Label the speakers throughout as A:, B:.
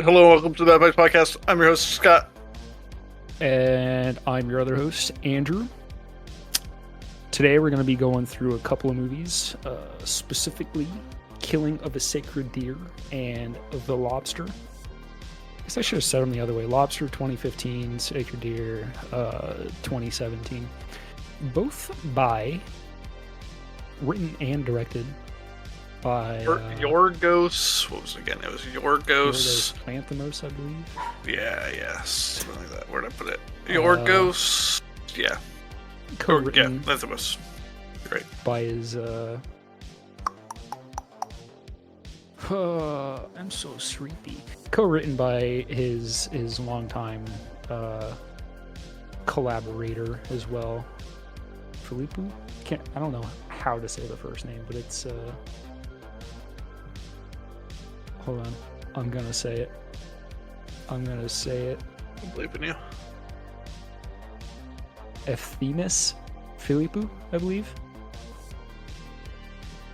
A: Hello, welcome to the Bad Bites Podcast. I'm your host, Scott.
B: And I'm your other host, Andrew. Today we're going to be going through a couple of movies, specifically Killing of a Sacred Deer and The Lobster. I guess I should have said them the other way. Lobster 2015, Sacred Deer 2017. Both written and directed by
A: Yorgos. What was it again? It was Yorgos
B: Lanthimos, I believe.
A: Yeah, something like that. Where'd I put it? Yorgos. Yeah.
B: Co-written.
A: Yeah, Lanthimos. Great.
B: By his. I'm so sleepy. Co-written by his longtime collaborator as well, Filippo. I don't know how to say the first name, but it's. Hold on, I'm gonna say it.
A: I'm believing you.
B: Efthimis Filippo, I believe.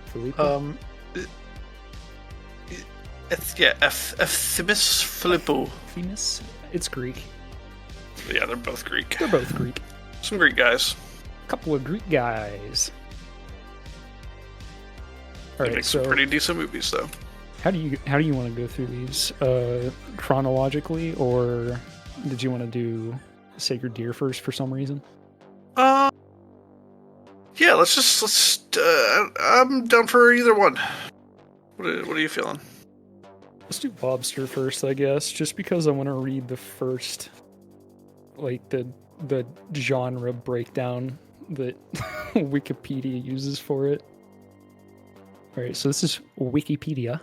B: Filippo.
A: Efthimis Filippo.
B: Efthimis. It's Greek.
A: Yeah, they're both Greek.
B: They're both Greek.
A: Some Greek guys.
B: Couple of Greek guys.
A: They make some pretty decent movies, though.
B: How do you want to go through these chronologically, or did you want to do Sacred Deer first for some reason?
A: Yeah, let's I'm down for either one. What are you feeling?
B: Let's do Lobster first, I guess, just because I want to read the first, like the genre breakdown that Wikipedia uses for it. All right, so this is Wikipedia.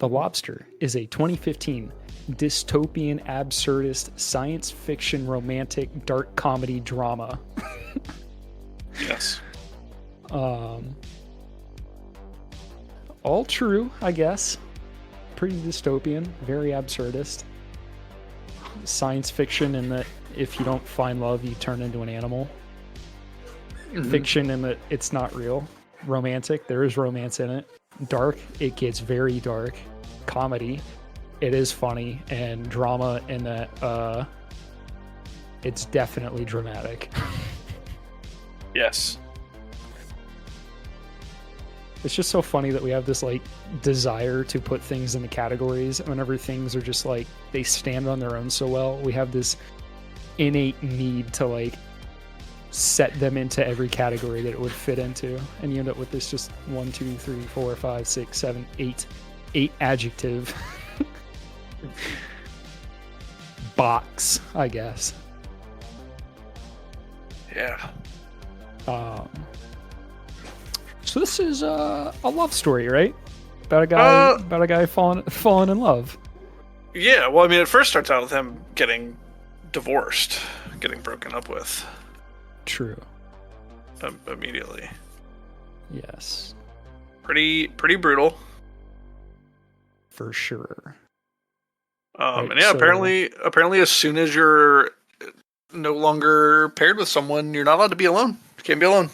B: The Lobster is a 2015 dystopian, absurdist, science fiction, romantic, dark comedy drama.
A: Yes.
B: All true, I guess. Pretty dystopian, very absurdist. Science fiction in that if you don't find love, you turn into an animal. Mm-hmm. Fiction in that it's not real. Romantic, there is romance in it. Dark, it gets very dark. Comedy, it is funny. And drama in that it's definitely dramatic.
A: Yes.
B: It's just so funny that we have this like desire to put things in the categories whenever things are just like they stand on their own so well. We have this innate need to like set them into every category that it would fit into, and you end up with this just 1, 2, 3, 4, 5, 6, 7, 8 adjective box, I guess.
A: Yeah.
B: So this is a love story, right? About a guy falling in love.
A: Yeah. Well, I mean, it first starts out with him getting divorced, getting broken up with.
B: True.
A: Immediately.
B: Yes.
A: Pretty brutal.
B: For sure.
A: And yeah, so, apparently, as soon as you're no longer paired with someone, you're not allowed to be alone. You can't be alone.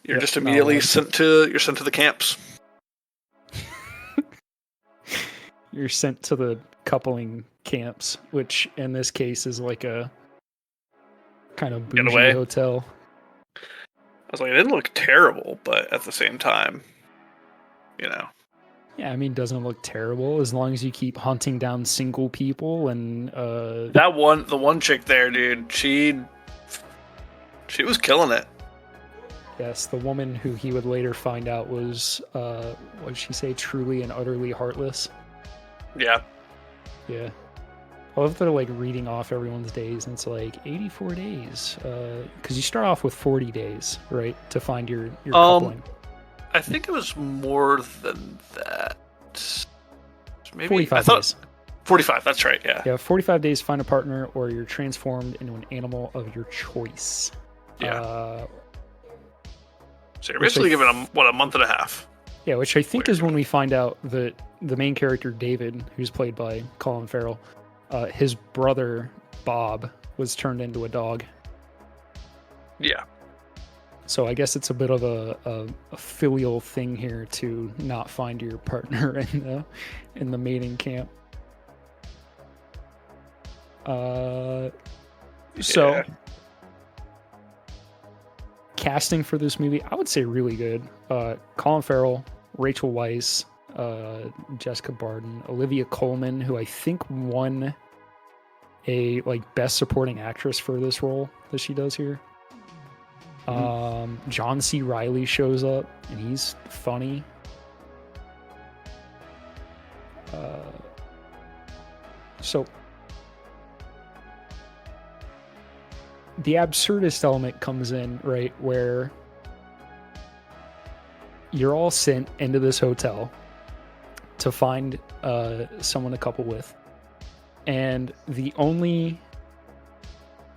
A: You're just immediately sent to the camps.
B: You're sent to the coupling camps, which in this case is like a kind of bougie hotel.
A: I was like, it didn't look terrible, but at the same time, you know.
B: Yeah, I mean, doesn't look terrible as long as you keep hunting down single people and
A: the one chick there, dude, she was killing it.
B: Yes, the woman who he would later find out was what did she say? Truly and utterly heartless.
A: Yeah.
B: Yeah. I love that they're like reading off everyone's days, and it's like 84 days. Because you start off with 40 days, right, to find your coupling.
A: I think it was more than that. Maybe
B: 45 days.
A: 45, that's right, yeah.
B: Yeah, 45 days to find a partner, or you're transformed into an animal of your choice.
A: Yeah. So you're basically given a month and a half.
B: Yeah, which I think is when we find out that the main character, David, who's played by Colin Farrell, his brother, Bob, was turned into a dog.
A: Yeah.
B: So I guess it's a bit of a filial thing here to not find your partner in the mating camp. So casting for this movie, I would say really good. Colin Farrell, Rachel Weisz, Jessica Barden, Olivia Colman, who I think won a best supporting actress for this role that she does here. John C. Reilly shows up and he's funny. So the absurdist element comes in, right, where you're all sent into this hotel to find someone to couple with, and the only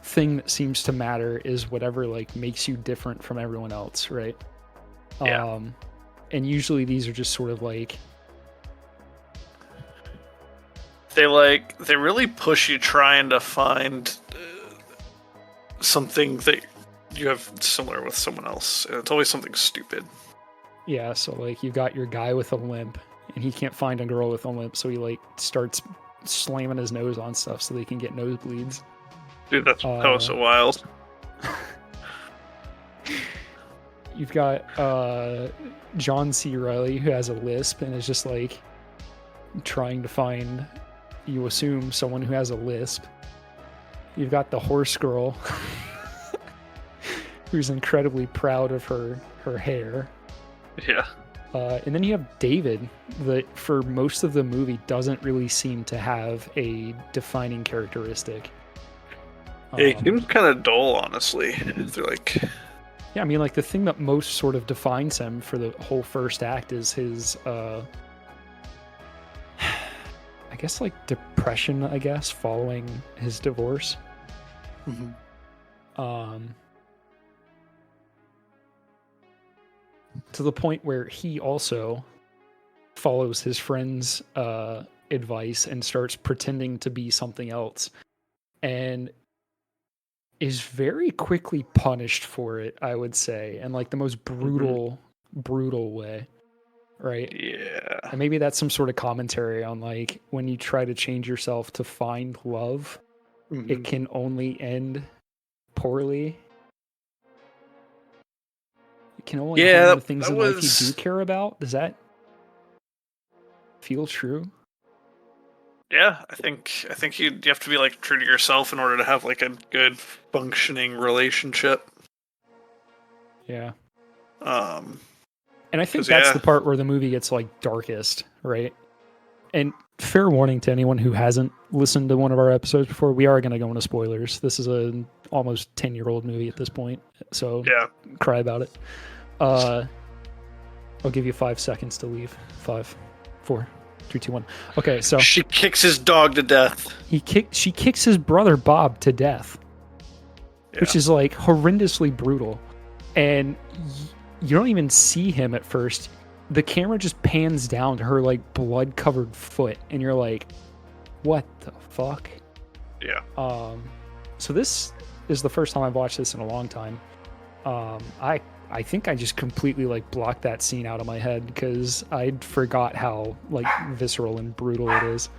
B: thing that seems to matter is whatever makes you different from everyone else, right?
A: Yeah.
B: And usually these are just sort of
A: they really push you trying to find something that you have similar with someone else, and it's always something stupid.
B: Yeah, so you've got your guy with a limp and he can't find a girl with a limp, so he starts slamming his nose on stuff so they can get nosebleeds.
A: Dude, that was so wild.
B: You've got John C. Reilly, who has a lisp and is just trying to find, you assume, someone who has a lisp. You've got the horse girl, who's incredibly proud of her hair.
A: Yeah.
B: And then you have David, that for most of the movie doesn't really seem to have a defining characteristic.
A: Yeah, he seems kind of dull, honestly. They're
B: yeah, I mean, the thing that most sort of defines him for the whole first act is his, I guess, depression, following his divorce. To the point where he also follows his friend's advice and starts pretending to be something else, and is very quickly punished for it, I would say, and the most brutal way, right?
A: Yeah.
B: And maybe that's some sort of commentary on when you try to change yourself to find love, it can only end poorly. It can only harm the things in life you do care about. Does that feel true?
A: Yeah, I think you have to be true to yourself in order to have a good functioning relationship.
B: Yeah.
A: And
B: I think that's the part where the movie gets darkest, right? And fair warning to anyone who hasn't listened to one of our episodes before, we are going to go into spoilers. This is an almost 10-year-old movie at this point, so cry about it. I'll give you 5 seconds to leave. 5, 4, 3, 2, 1. Okay, so
A: she kicks his dog to death.
B: She kicks his brother Bob to death, which is horrendously brutal, and you don't even see him at first. The camera just pans down to her blood-covered foot, and you're what the fuck?
A: Yeah.
B: So this is the first time I've watched this in a long time. I think I just completely blocked that scene out of my head because I forgot how visceral and brutal it is.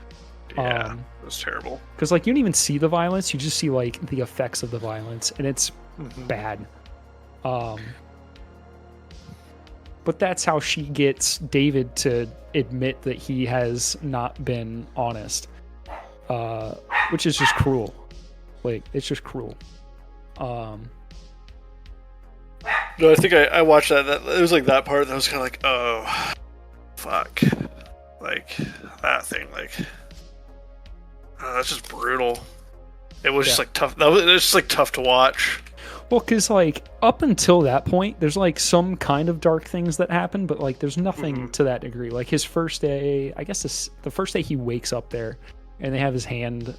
A: Yeah, it was terrible.
B: Because you don't even see the violence; you just see the effects of the violence, and it's bad. But that's how she gets David to admit that he has not been honest, which is just cruel. It's just cruel.
A: No, I think I watched that. It was that part that was kind of oh, fuck, that thing, that's just brutal. It was just tough. It was just tough to watch.
B: Well, because up until that point, there's some kind of dark things that happen, but there's nothing to that degree. His first day, I guess the first day he wakes up there, and they have his hand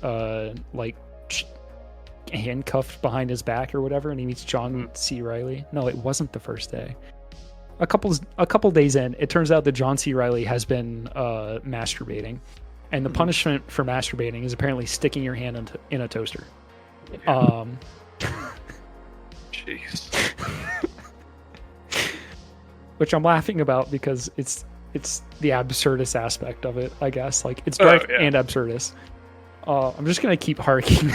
B: handcuffed behind his back or whatever, and he meets John C. Reilly. No, it wasn't the first day. A couple days in, it turns out that John C. Reilly has been masturbating, and the punishment for masturbating is apparently sticking your hand in a toaster.
A: Jeez.
B: Which I'm laughing about because it's the absurdist aspect of it, I guess. It's dark and absurdist. I'm just gonna keep harking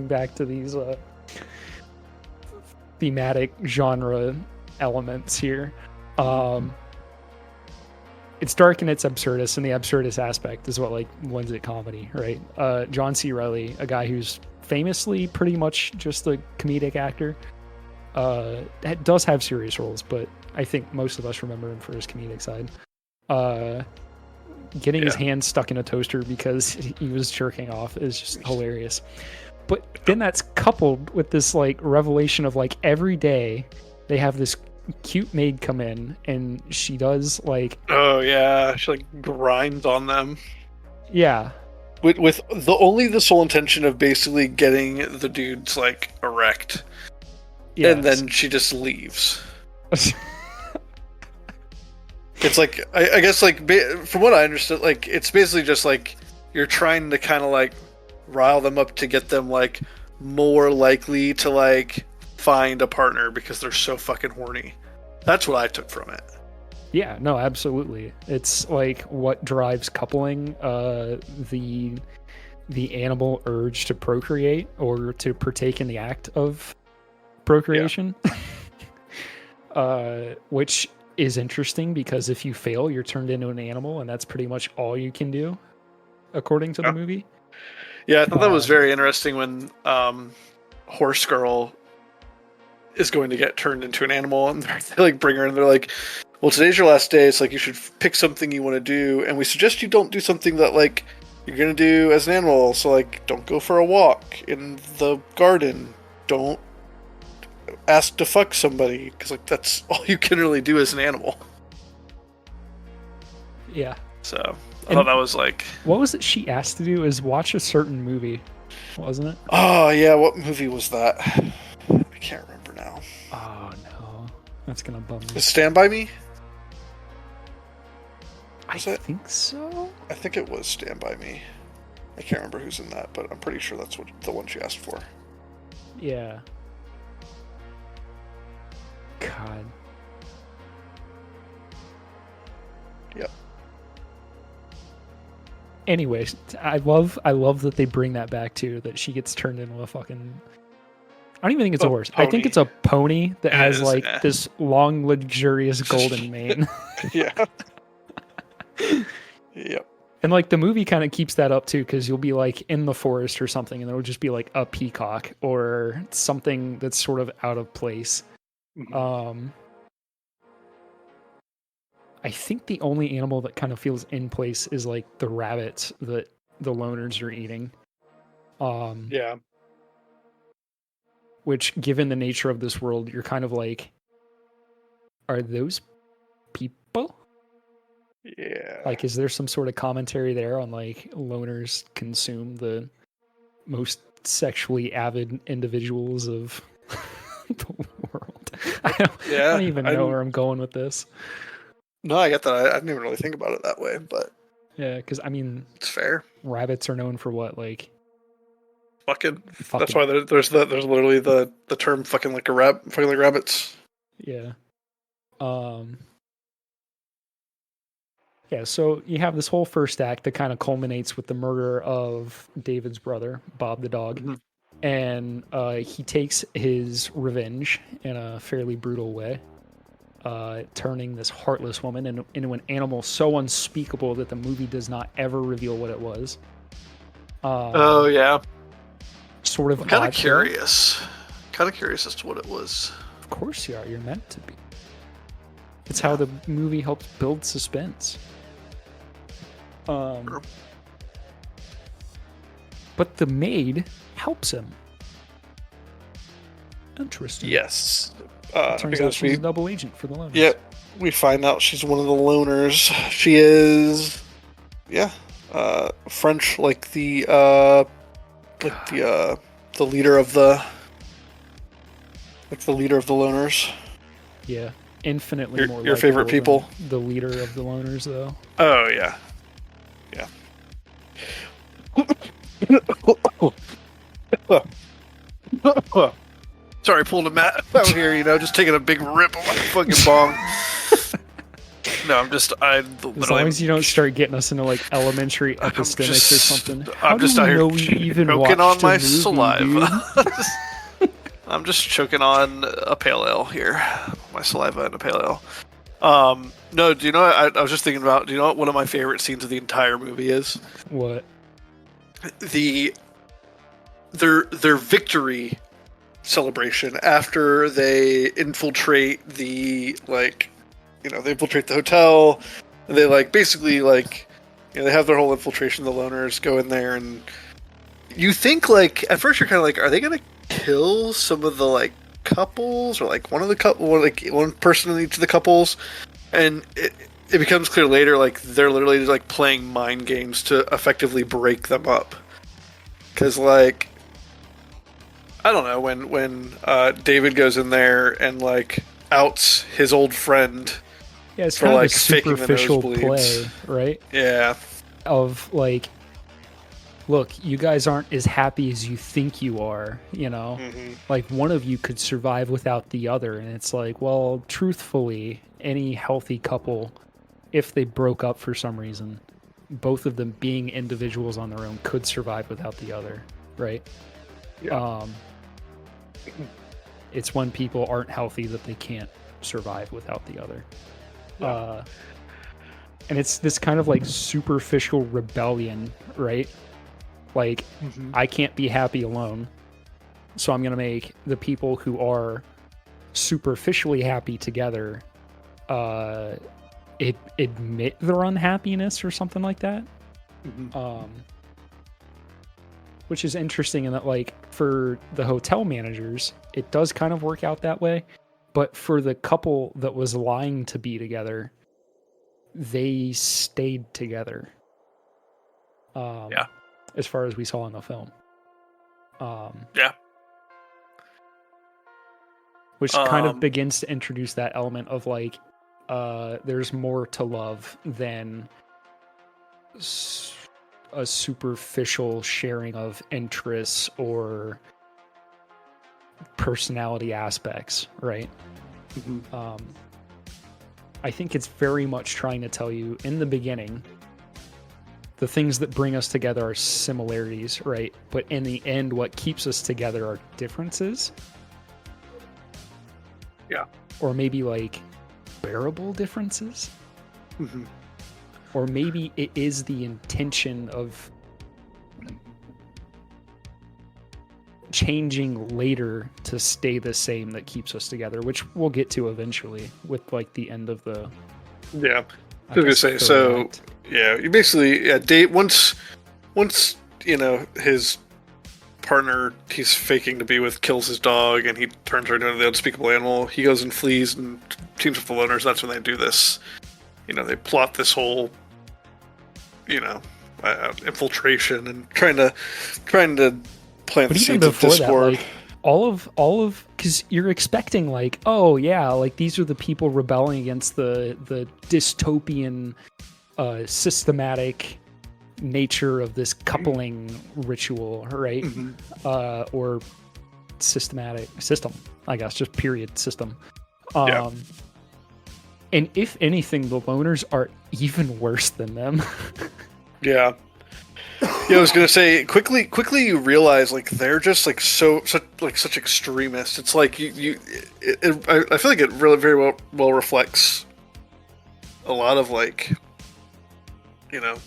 B: back to these thematic genre elements here. It's dark and it's absurdist, and the absurdist aspect is what like lends it comedy, right? John C. Reilly, a guy who's famously pretty much just a comedic actor, does have serious roles, but I think most of us remember him for his comedic side. Getting his hand stuck in a toaster because he was jerking off is just hilarious. But then that's coupled with this like revelation of like every day they have this cute maid come in and she does like,
A: oh yeah, she like grinds on them,
B: yeah,
A: with the sole intention of basically getting the dudes like erect, and then she just leaves. It's like I guess like from what I understood, like it's basically just like you're trying to kind of like rile them up to get them like more likely to like find a partner because they're so fucking horny. That's what I took from it.
B: Yeah, no, absolutely. It's like what drives coupling, the animal urge to procreate or to partake in the act of procreation. Which is interesting because if you fail, you're turned into an animal, and that's pretty much all you can do, according to the movie.
A: Yeah, I thought that was very interesting when Horse Girl is going to get turned into an animal, and they like bring her in. They're like, "Well, today's your last day. It's like you should pick something you want to do, and we suggest you don't do something that like you're gonna do as an animal. So like, don't go for a walk in the garden. Don't ask to fuck somebody because like that's all you can really do as an animal."
B: Yeah.
A: So I thought that was like,
B: what was it she asked to do? Is watch a certain movie, wasn't it?
A: Oh yeah, what movie was that? I can't remember now.
B: Oh no, that's gonna bum me.
A: Is Stand By Me?
B: I think so.
A: I think it was Stand By Me. I can't remember who's in that, but I'm pretty sure that's what the one she asked for.
B: Yeah. God.
A: Yep.
B: Anyways, I love that they bring that back too. That she gets turned into a fucking. I don't even think it's a horse.
A: Pony.
B: I think it's a pony that has like this long, luxurious golden mane.
A: Yeah. Yep.
B: And like the movie kind of keeps that up too, because you'll be like in the forest or something, and there will just be like a peacock or something that's sort of out of place.
A: Mm-hmm.
B: I think the only animal that kind of feels in place is like the rabbits that the loners are eating.
A: Yeah.
B: Which, given the nature of this world, you're kind of like, are those people?
A: Yeah.
B: Like, is there some sort of commentary there on like loners consume the most sexually avid individuals of the world? I don't even know where I'm going with this.
A: No, I get that. I didn't even really think about it that way, but
B: yeah, because I mean,
A: it's fair.
B: Rabbits are known for what, like
A: fucking. That's why there's literally the term fucking like fucking like rabbits.
B: Yeah. Yeah, so you have this whole first act that kind of culminates with the murder of David's brother, Bob the dog. Mm-hmm. And he takes his revenge in a fairly brutal way, turning this heartless woman into an animal so unspeakable that the movie does not ever reveal what it was.
A: Oh, yeah.
B: Sort of
A: kind of curious. Kind of curious as to what it was.
B: Of course you are. You're meant to be. It's how the movie helps build suspense.
A: Sure.
B: But the maid helps him. Interesting.
A: Yes.
B: Turns out she's a double agent for the loners.
A: Yep. We find out she's one of the loners. She is, French, like the leader of the, loners.
B: Yeah. Infinitely more
A: your favorite people.
B: The leader of the loners, though.
A: Oh yeah, yeah. Sorry, pulled a mat out here. Just taking a big rip on my fucking bong. No, I'm just
B: as long as you don't start getting us into like elementary epistemics or something. How
A: I'm just
B: do
A: out
B: we
A: here
B: know we even
A: choking on
B: watched
A: my
B: a movie,
A: saliva.
B: dude?
A: I'm just choking on a pale ale here, my saliva and a pale ale. No, do you know? I was just thinking about. Do you know what one of my favorite scenes of the entire movie is?
B: What?
A: Their victory celebration after they infiltrate they infiltrate the hotel. And they basically they have their whole infiltration. The loners go in there, and you think at first you're kind of like, are they gonna kill some of the couples or one of the couple, one person in each of the couples? And it becomes clear later they're literally just playing mind games to effectively break them up. Because I don't know, when David goes in there and outs his old friend.
B: Yeah, it's kind of a superficial play, right?
A: Yeah.
B: Of look, you guys aren't as happy as you think you are, you know?
A: Mm-hmm.
B: One of you could survive without the other. And it's well, truthfully, any healthy couple, if they broke up for some reason, both of them being individuals on their own could survive without the other, right?
A: Yeah.
B: It's when people aren't healthy that they can't survive without the other.
A: Yeah.
B: And it's this kind of superficial rebellion, right? I can't be happy alone, so I'm going to make the people who are superficially happy together admit their unhappiness or something like that. Which is interesting in that, for the hotel managers, it does kind of work out that way. But for the couple that was lying to be together, they stayed together.
A: Yeah.
B: As far as we saw in the film.
A: Yeah.
B: Which kind of begins to introduce that element of there's more to love than a superficial sharing of interests or personality aspects, right? I think it's very much trying to tell you in the beginning, the things that bring us together are similarities, right? But in the end, what keeps us together are differences.
A: Yeah.
B: Or maybe bearable differences. Or maybe it is the intention of changing later to stay the same that keeps us together, which we'll get to eventually with the end of the.
A: Yeah. I was gonna say, so act. Yeah, you basically date once his partner he's faking to be with kills his dog and he turns her into the unspeakable animal. He goes and flees and teams with the loners. That's when they do this. They plot this whole infiltration and trying to plant the seeds of discord.
B: That, all of because you're expecting these are the people rebelling against the dystopian systematic nature of this coupling ritual, right? Or systematic system, I guess, just period system. And if anything, the loners are even worse than them.
A: Yeah, I was gonna say quickly you realize they're just such extremists. It's I feel like it really very well reflects a lot of I don't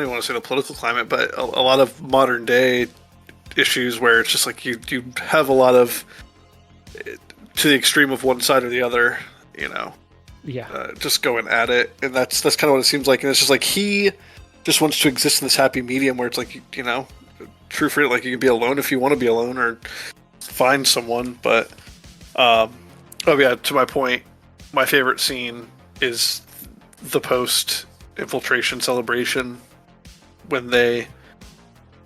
A: even want to say the political climate, but a lot of modern day issues where it's just you have a lot of to the extreme of one side or the other, just going at it, and that's kind of what it seems like. And it's just he just wants to exist in this happy medium where it's true freedom. You can be alone if you want to be alone, or find someone. But to my point, my favorite scene is the post infiltration celebration when they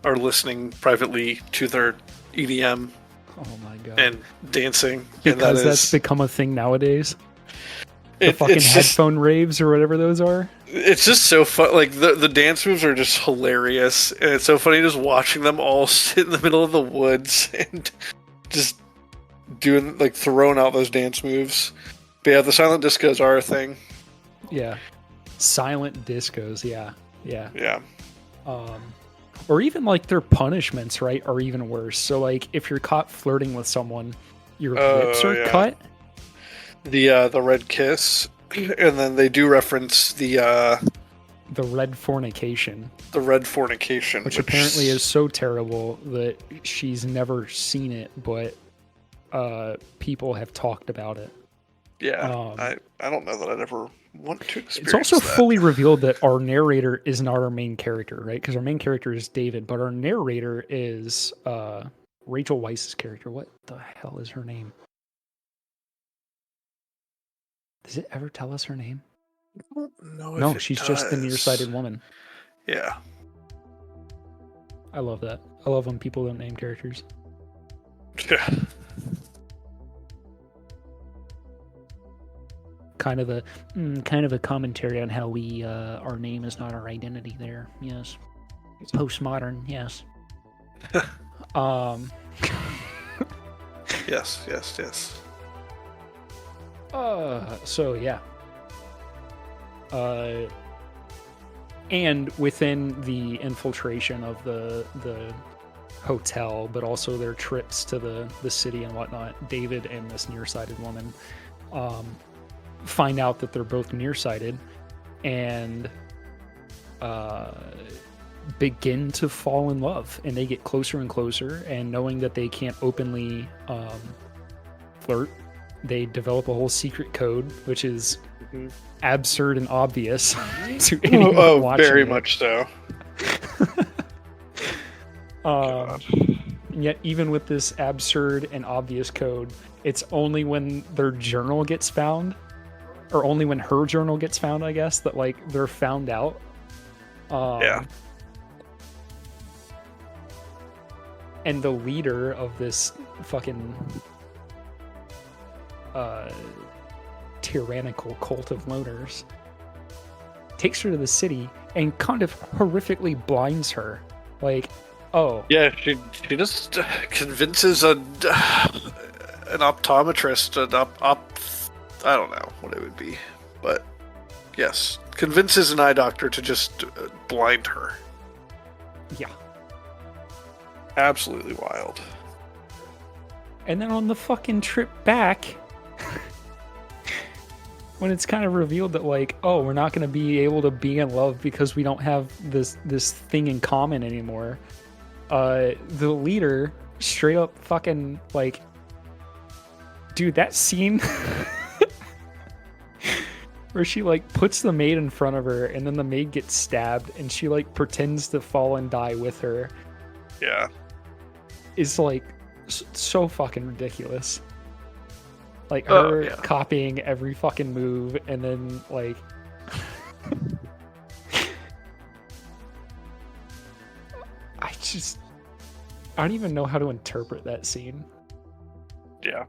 A: are listening privately to their EDM.
B: Oh my god!
A: And dancing,
B: because that's become a thing nowadays. The fucking headphone raves or whatever those are.
A: It's just so fun. The dance moves are just hilarious, and it's so funny just watching them all sit in the middle of the woods and just doing throwing out those dance moves. But yeah, the silent discos are a thing.
B: Yeah. Silent discos, yeah.
A: Yeah.
B: Or even like their punishments, right, are even worse. So like if you're caught flirting with someone, your lips are cut.
A: The red kiss, and then they do reference the
B: red fornication.
A: The red fornication,
B: which apparently is so terrible that she's never seen it, but people have talked about it.
A: Yeah, I don't know that I'd ever want to experience.
B: It's also
A: that.
B: fully revealed that our narrator is not our main character, right? Because our main character is David, but our narrator is Rachel Weisz's character. What the hell is her name? Does it ever tell us her name?
A: I don't know.
B: No, she's just the nearsighted woman.
A: Yeah.
B: I love that. I love when people don't name characters.
A: Yeah.
B: Kind of a commentary on how we our name is not our identity there. Yes. Postmodern, yes.
A: Yes.
B: So yeah. And within the infiltration of the hotel, but also their trips to the city and whatnot, David and this nearsighted woman find out that they're both nearsighted and begin to fall in love, and they get closer and closer, and knowing that they can't openly flirt, they develop a whole secret code, which is absurd and obvious to anyone watching
A: very
B: it.
A: much so.
B: And yet, even with this absurd and obvious code, it's only when their journal gets found, or only when her journal gets found, I guess, that like they're found out.
A: Yeah.
B: And the leader of this fucking tyrannical cult of loners takes her to the city and kind of horrifically blinds her. Like, oh.
A: Yeah, she just convinces an optometrist, I don't know what it would be, but yes, convinces an eye doctor to just blind her.
B: Yeah.
A: Absolutely wild.
B: And then on the fucking trip back, when it's kind of revealed that like, oh, we're not going to be able to be in love because we don't have this thing in common anymore. The leader straight up fucking like, dude, that scene where she like puts the maid in front of her and then the maid gets stabbed and she like pretends to fall and die with her.
A: Yeah.
B: Is like so fucking ridiculous. Like her copying every fucking move and then like I don't even know how to interpret that scene.
A: Yeah.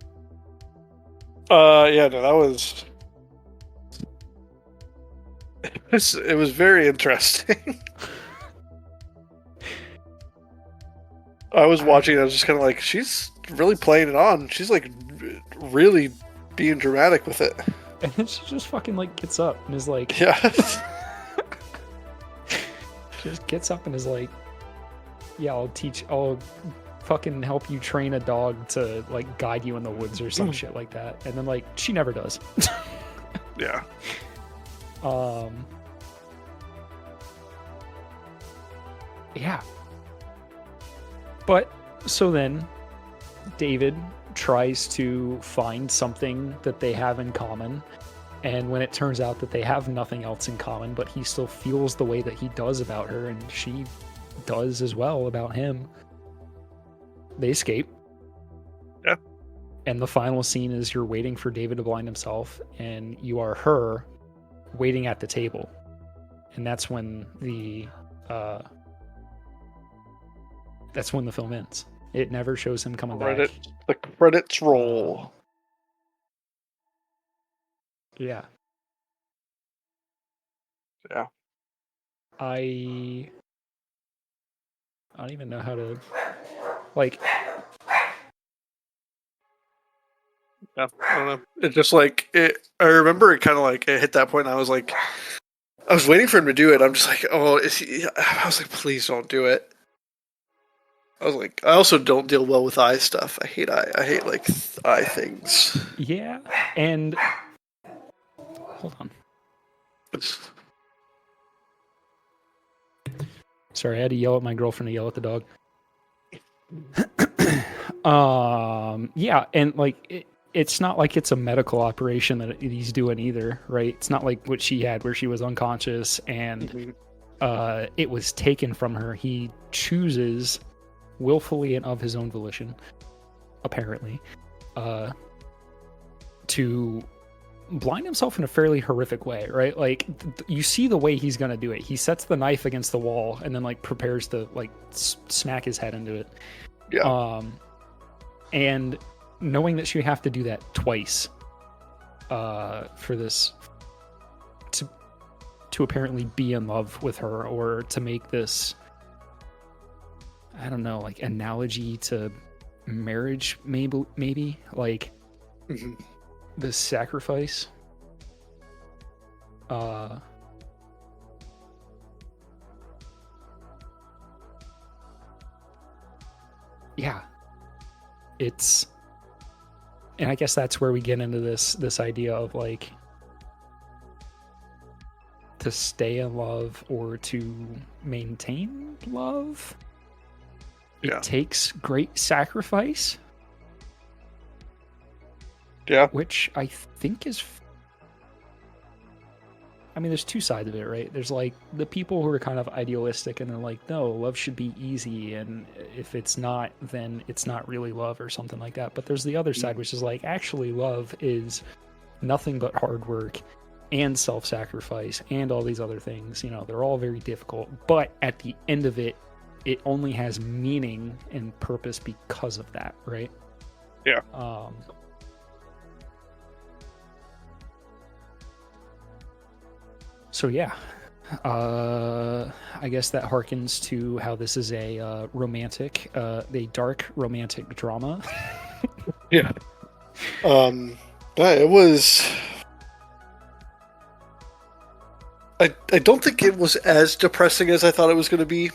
A: Yeah, no, that was it was very interesting. I was watching, I was just kind of like, she's really playing it on. She's like really being dramatic with it.
B: And then she just fucking like gets up and is like,
A: yeah.
B: She just gets up and is like, yeah, I'll fucking help you train a dog to like guide you in the woods or some shit like that. And then like, she never does.
A: Yeah.
B: Yeah. But so then David tries to find something that they have in common, and when it turns out that they have nothing else in common, but he still feels the way that he does about her and she does as well about him, they escape.
A: Yeah.
B: And the final scene is you're waiting for David to blind himself and you are her waiting at the table. And that's when the film ends. It never shows him coming back.
A: The credits roll.
B: Yeah.
A: Yeah.
B: I don't even know how to like.
A: Yeah, I don't know. It just like it. I remember it kind of like it hit that point. And I was like, I was waiting for him to do it. I'm just like, oh, is he? I was like, please don't do it. I was like, I also don't deal well with eye stuff. I hate eye. I hate like eye things.
B: Yeah, and hold on. Sorry, I had to yell at my girlfriend to yell at the dog. Yeah, and like it's not like it's a medical operation that he's doing either, right? It's not like what she had where she was unconscious and it was taken from her. He chooses willfully and of his own volition, apparently, to blind himself in a fairly horrific way, right? Like you see the way he's gonna do it. He sets the knife against the wall and then like prepares to like smack his head into it.
A: Yeah.
B: And knowing that she have to do that twice, for this to apparently be in love with her, or to make this, I don't know, like analogy to marriage, maybe like the sacrifice. Yeah, it's, and I guess that's where we get into this idea of like to stay in love or to maintain love. It takes great sacrifice.
A: Yeah.
B: Which I think is, I mean, there's two sides of it, right? There's like the people who are kind of idealistic and they're like, no, love should be easy. And if it's not, then it's not really love or something like that. But there's the other side, which is like, actually love is nothing but hard work and self-sacrifice and all these other things. You know, they're all very difficult. But at the end of it, it only has meaning and purpose because of that, right?
A: Yeah.
B: So yeah, I guess that harkens to how this is a romantic, a dark romantic drama.
A: Yeah. It was. I don't think it was as depressing as I thought it was going to be.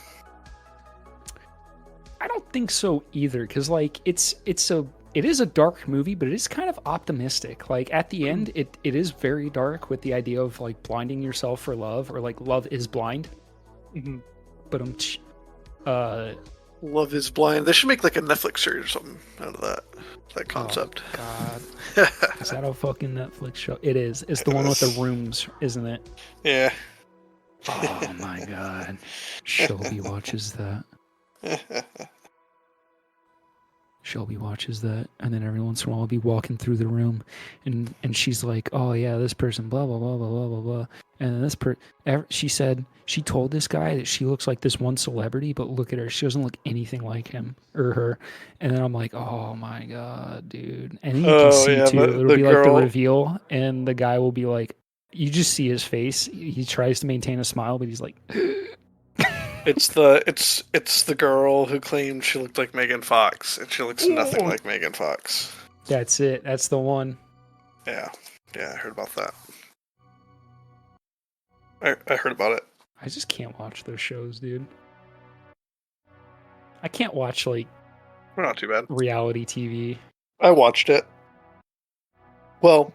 B: I don't think so either, because like it is a dark movie, but it is kind of optimistic. Like at the end, it is very dark with the idea of like blinding yourself for love, or like love is blind. But
A: Love is blind. They should make like a Netflix series or something out of that concept.
B: Oh, God, is that a fucking Netflix show? It is. It's the one with the rooms, isn't it?
A: Yeah.
B: Oh my God, Shelby watches that. Shelby watches that, and then every once in a while I'll be walking through the room, and she's like, "Oh yeah, this person, blah blah blah blah blah blah blah," and then she said she told this guy that she looks like this one celebrity, but look at her, she doesn't look anything like him or her, and then I'm like, "Oh my God, dude!" And then you can see too, it'll be like the reveal, and the guy will be like, you just see his face. He tries to maintain a smile, but he's like.
A: It's the girl who claimed she looked like Megan Fox, and she looks nothing like Megan Fox.
B: That's it. That's the one.
A: Yeah, I heard about that. I heard about it.
B: I just can't watch those shows, dude. I can't watch like.
A: We're not too bad.
B: Reality TV.
A: I watched it. Well,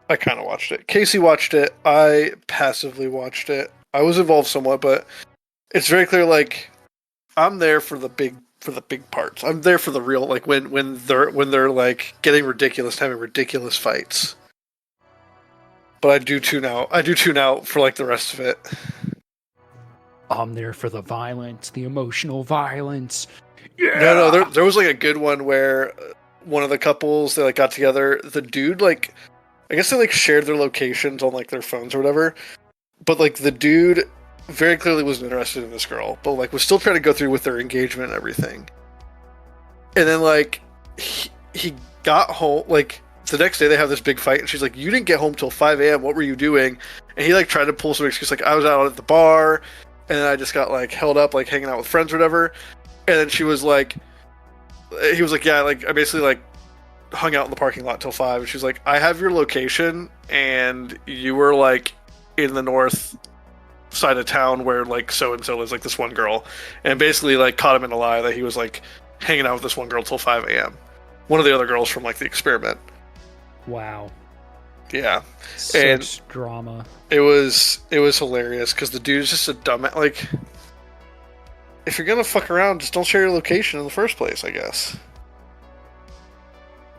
A: I kind of watched it. Casey watched it. I passively watched it. I was involved somewhat, but. It's very clear, like, I'm there for the big parts. I'm there for the real, like, when they're like getting ridiculous, having ridiculous fights. But I do tune out for like the rest of it.
B: I'm there for the violence, the emotional violence.
A: Yeah. No, there was like a good one where one of the couples, they like got together. The dude, like, I guess they like shared their locations on like their phones or whatever. But like the dude very clearly wasn't interested in this girl, but like was still trying to go through with their engagement and everything. And then like he got home, like the next day they have this big fight, and she's like, "You didn't get home till 5 a.m. What were you doing?" And he like tried to pull some excuse, like, "I was out at the bar, and then I just got like held up, like hanging out with friends or whatever." And then he was like, "Yeah, like I basically like hung out in the parking lot till 5, and she's like, I have your location, and you were like in the north side of town where like so and so is, like this one girl, and basically like caught him in a lie that he was like hanging out with this one girl till 5 a.m. One of the other girls from like the experiment.
B: Wow.
A: Yeah.
B: Such
A: and
B: drama.
A: It was hilarious because the dude's just a dumb. Like, if you're gonna fuck around, just don't share your location in the first place, I guess.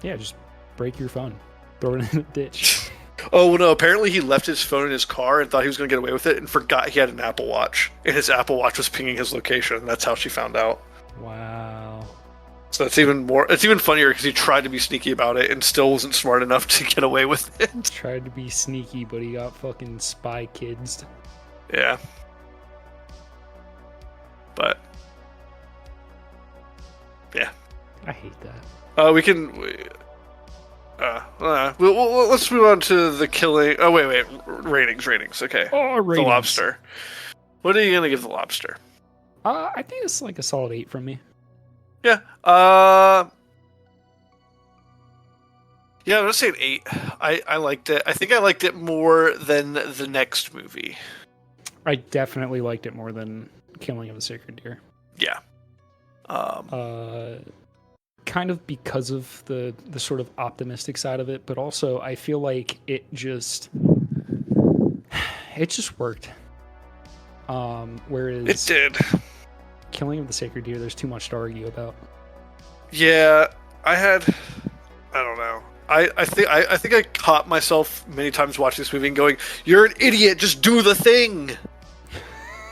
B: Yeah, just break your phone, throw it in a ditch.
A: Oh no! Apparently, he left his phone in his car and thought he was gonna get away with it, and forgot he had an Apple Watch, and his Apple Watch was pinging his location. And that's how she found out.
B: Wow.
A: So it's even more. It's even funnier because he tried to be sneaky about it and still wasn't smart enough to get away with it.
B: Tried to be sneaky, but he got fucking spy kids.
A: Yeah. But yeah,
B: I hate that.
A: let's move on to the killing. Oh wait, ratings. Okay.
B: Oh, ratings.
A: The Lobster. What are you gonna give The Lobster?
B: I think it's like a solid 8 from me.
A: Yeah. Yeah, I'm gonna say an 8. I liked it. I think I liked it more than the next movie.
B: I definitely liked it more than Killing of the Sacred Deer.
A: Yeah.
B: Kind of because of the sort of optimistic side of it, but also I feel like it just worked. Whereas
A: it did.
B: Killing of the Sacred Deer, there's too much to argue about.
A: Yeah, I don't know. I think I caught myself many times watching this movie and going, "You're an idiot. Just do the thing."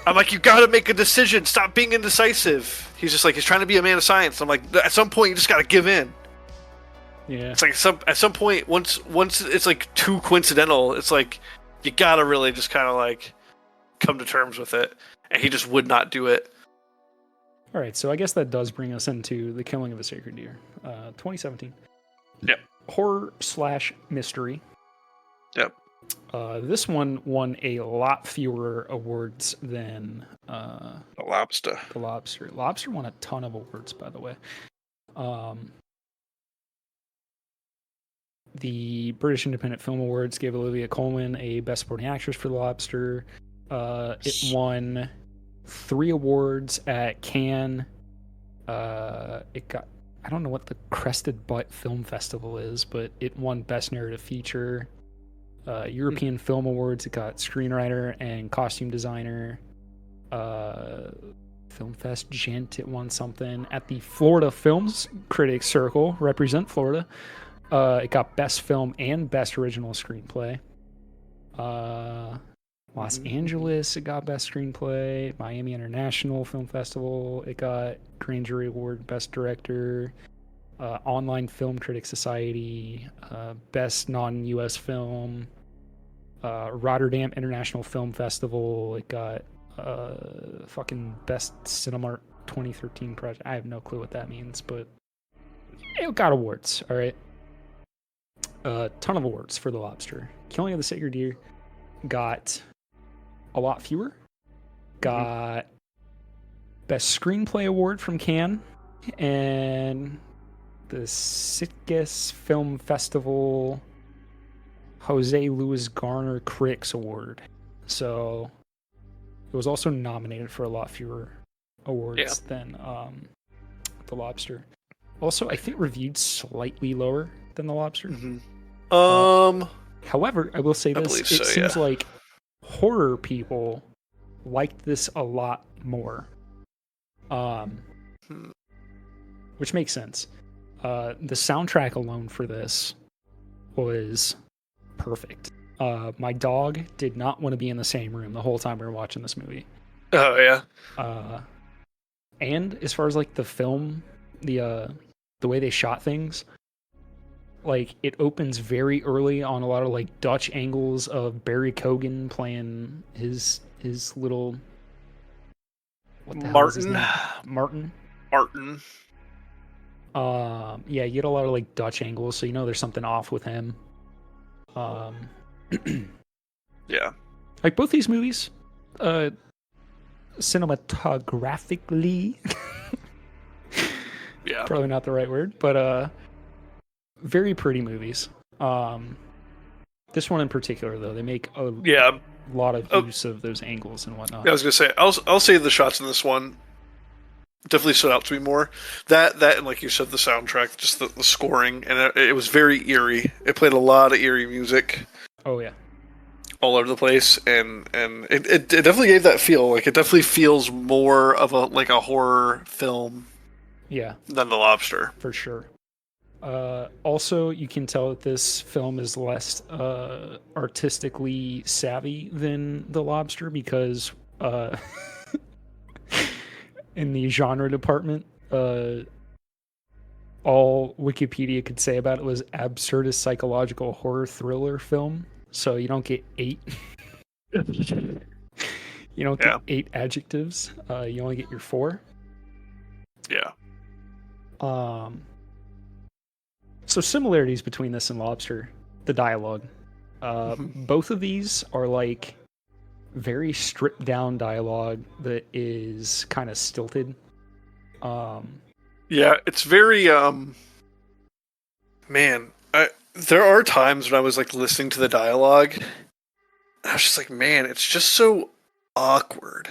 A: I'm like, "You got to make a decision. Stop being indecisive." He's just like, he's trying to be a man of science. I'm like, at some point, you just got to give in.
B: Yeah.
A: It's like at some point, once it's like too coincidental, it's like you got to really just kind of like come to terms with it. And he just would not do it.
B: All right, so I guess that does bring us into The Killing of a Sacred Deer, 2017.
A: Yep.
B: Horror/mystery.
A: Yep.
B: This one won a lot fewer awards than
A: The Lobster.
B: The Lobster. Lobster won a ton of awards, by the way. The British Independent Film Awards gave Olivia Colman a Best Supporting Actress for The Lobster. It won 3 awards at Cannes. It got, I don't know what the Crested Butt Film Festival is, but it won Best Narrative Feature. European Film Awards, it got screenwriter and costume designer. Film Fest Gent, it won something. At the Florida Films Critics Circle, represent Florida, it got Best Film and Best Original Screenplay. Los Angeles, it got Best Screenplay. Miami International Film Festival, it got Grand Jury Award, Best Director. Online Film Critics Society, Best Non-U.S. Film. Rotterdam International Film Festival, it got fucking Best Cinemark 2013 project. I have no clue what that means, but it got awards, all right? A ton of awards for The Lobster. Killing of the Sacred Deer got a lot fewer. Got Best Screenplay Award from Cannes, and the Sitges Film Festival Jose Luis Garner Critics Award. So it was also nominated for a lot fewer awards than The Lobster. Also, I think reviewed slightly lower than The Lobster. However, I will say this: it seems like horror people liked this a lot more, which makes sense. The soundtrack alone for this was perfect. My dog did not want to be in the same room the whole time we were watching this movie.
A: Oh yeah.
B: And as far as like the film, the way they shot things, like it opens very early on a lot of like Dutch angles of Barry Cogan playing his little, what the hell is his name? Martin. Yeah, you get a lot of like Dutch angles, so you know there's something off with him.
A: Yeah.
B: Like both these movies, cinematographically,
A: yeah,
B: probably not the right word, but very pretty movies. This one in particular, though, they make a lot of use of those angles and whatnot.
A: I was gonna say, I'll say the shots in this one definitely stood out to me more. That and like you said, the soundtrack, just the scoring, and it was very eerie. It played a lot of eerie music.
B: Oh yeah,
A: all over the place, and it definitely gave that feel. Like it definitely feels more of a horror film.
B: Yeah,
A: than The Lobster
B: for sure. Also, you can tell that this film is less artistically savvy than The Lobster because in the genre department, all Wikipedia could say about it was absurdist psychological horror thriller film. So you don't get 8. You don't get 8 adjectives. You only get your 4.
A: Yeah.
B: So similarities between this and Lobster, the dialogue. Both of these are like very stripped down dialogue that is kind of stilted.
A: Yeah, it's very man, there are times when I was like listening to the dialogue, I was just like, man, it's just so awkward.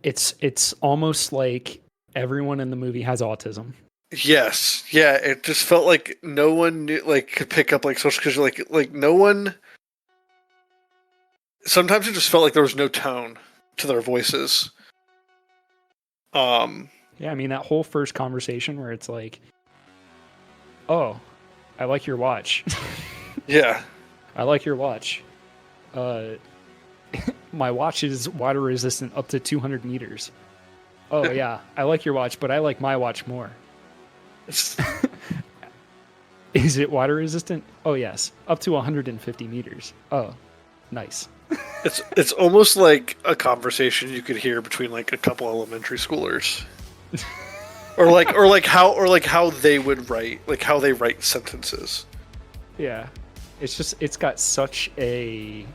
B: It's almost like everyone in the movie has autism.
A: Yes, yeah, it just felt like no one knew, like could pick up like social because like no one. Sometimes it just felt like there was no tone to their voices.
B: Yeah, I mean that whole first conversation where it's like, "Oh, I like your watch."
A: Yeah,
B: I like your watch. My watch is water resistant up to 200 meters. Oh yeah, I like your watch, but I like my watch more. Is it water resistant? Oh yes, up to 150 meters. Oh, nice.
A: It's almost like a conversation you could hear between like a couple elementary schoolers, or like how they would write, like how they write sentences.
B: Yeah, it's got such a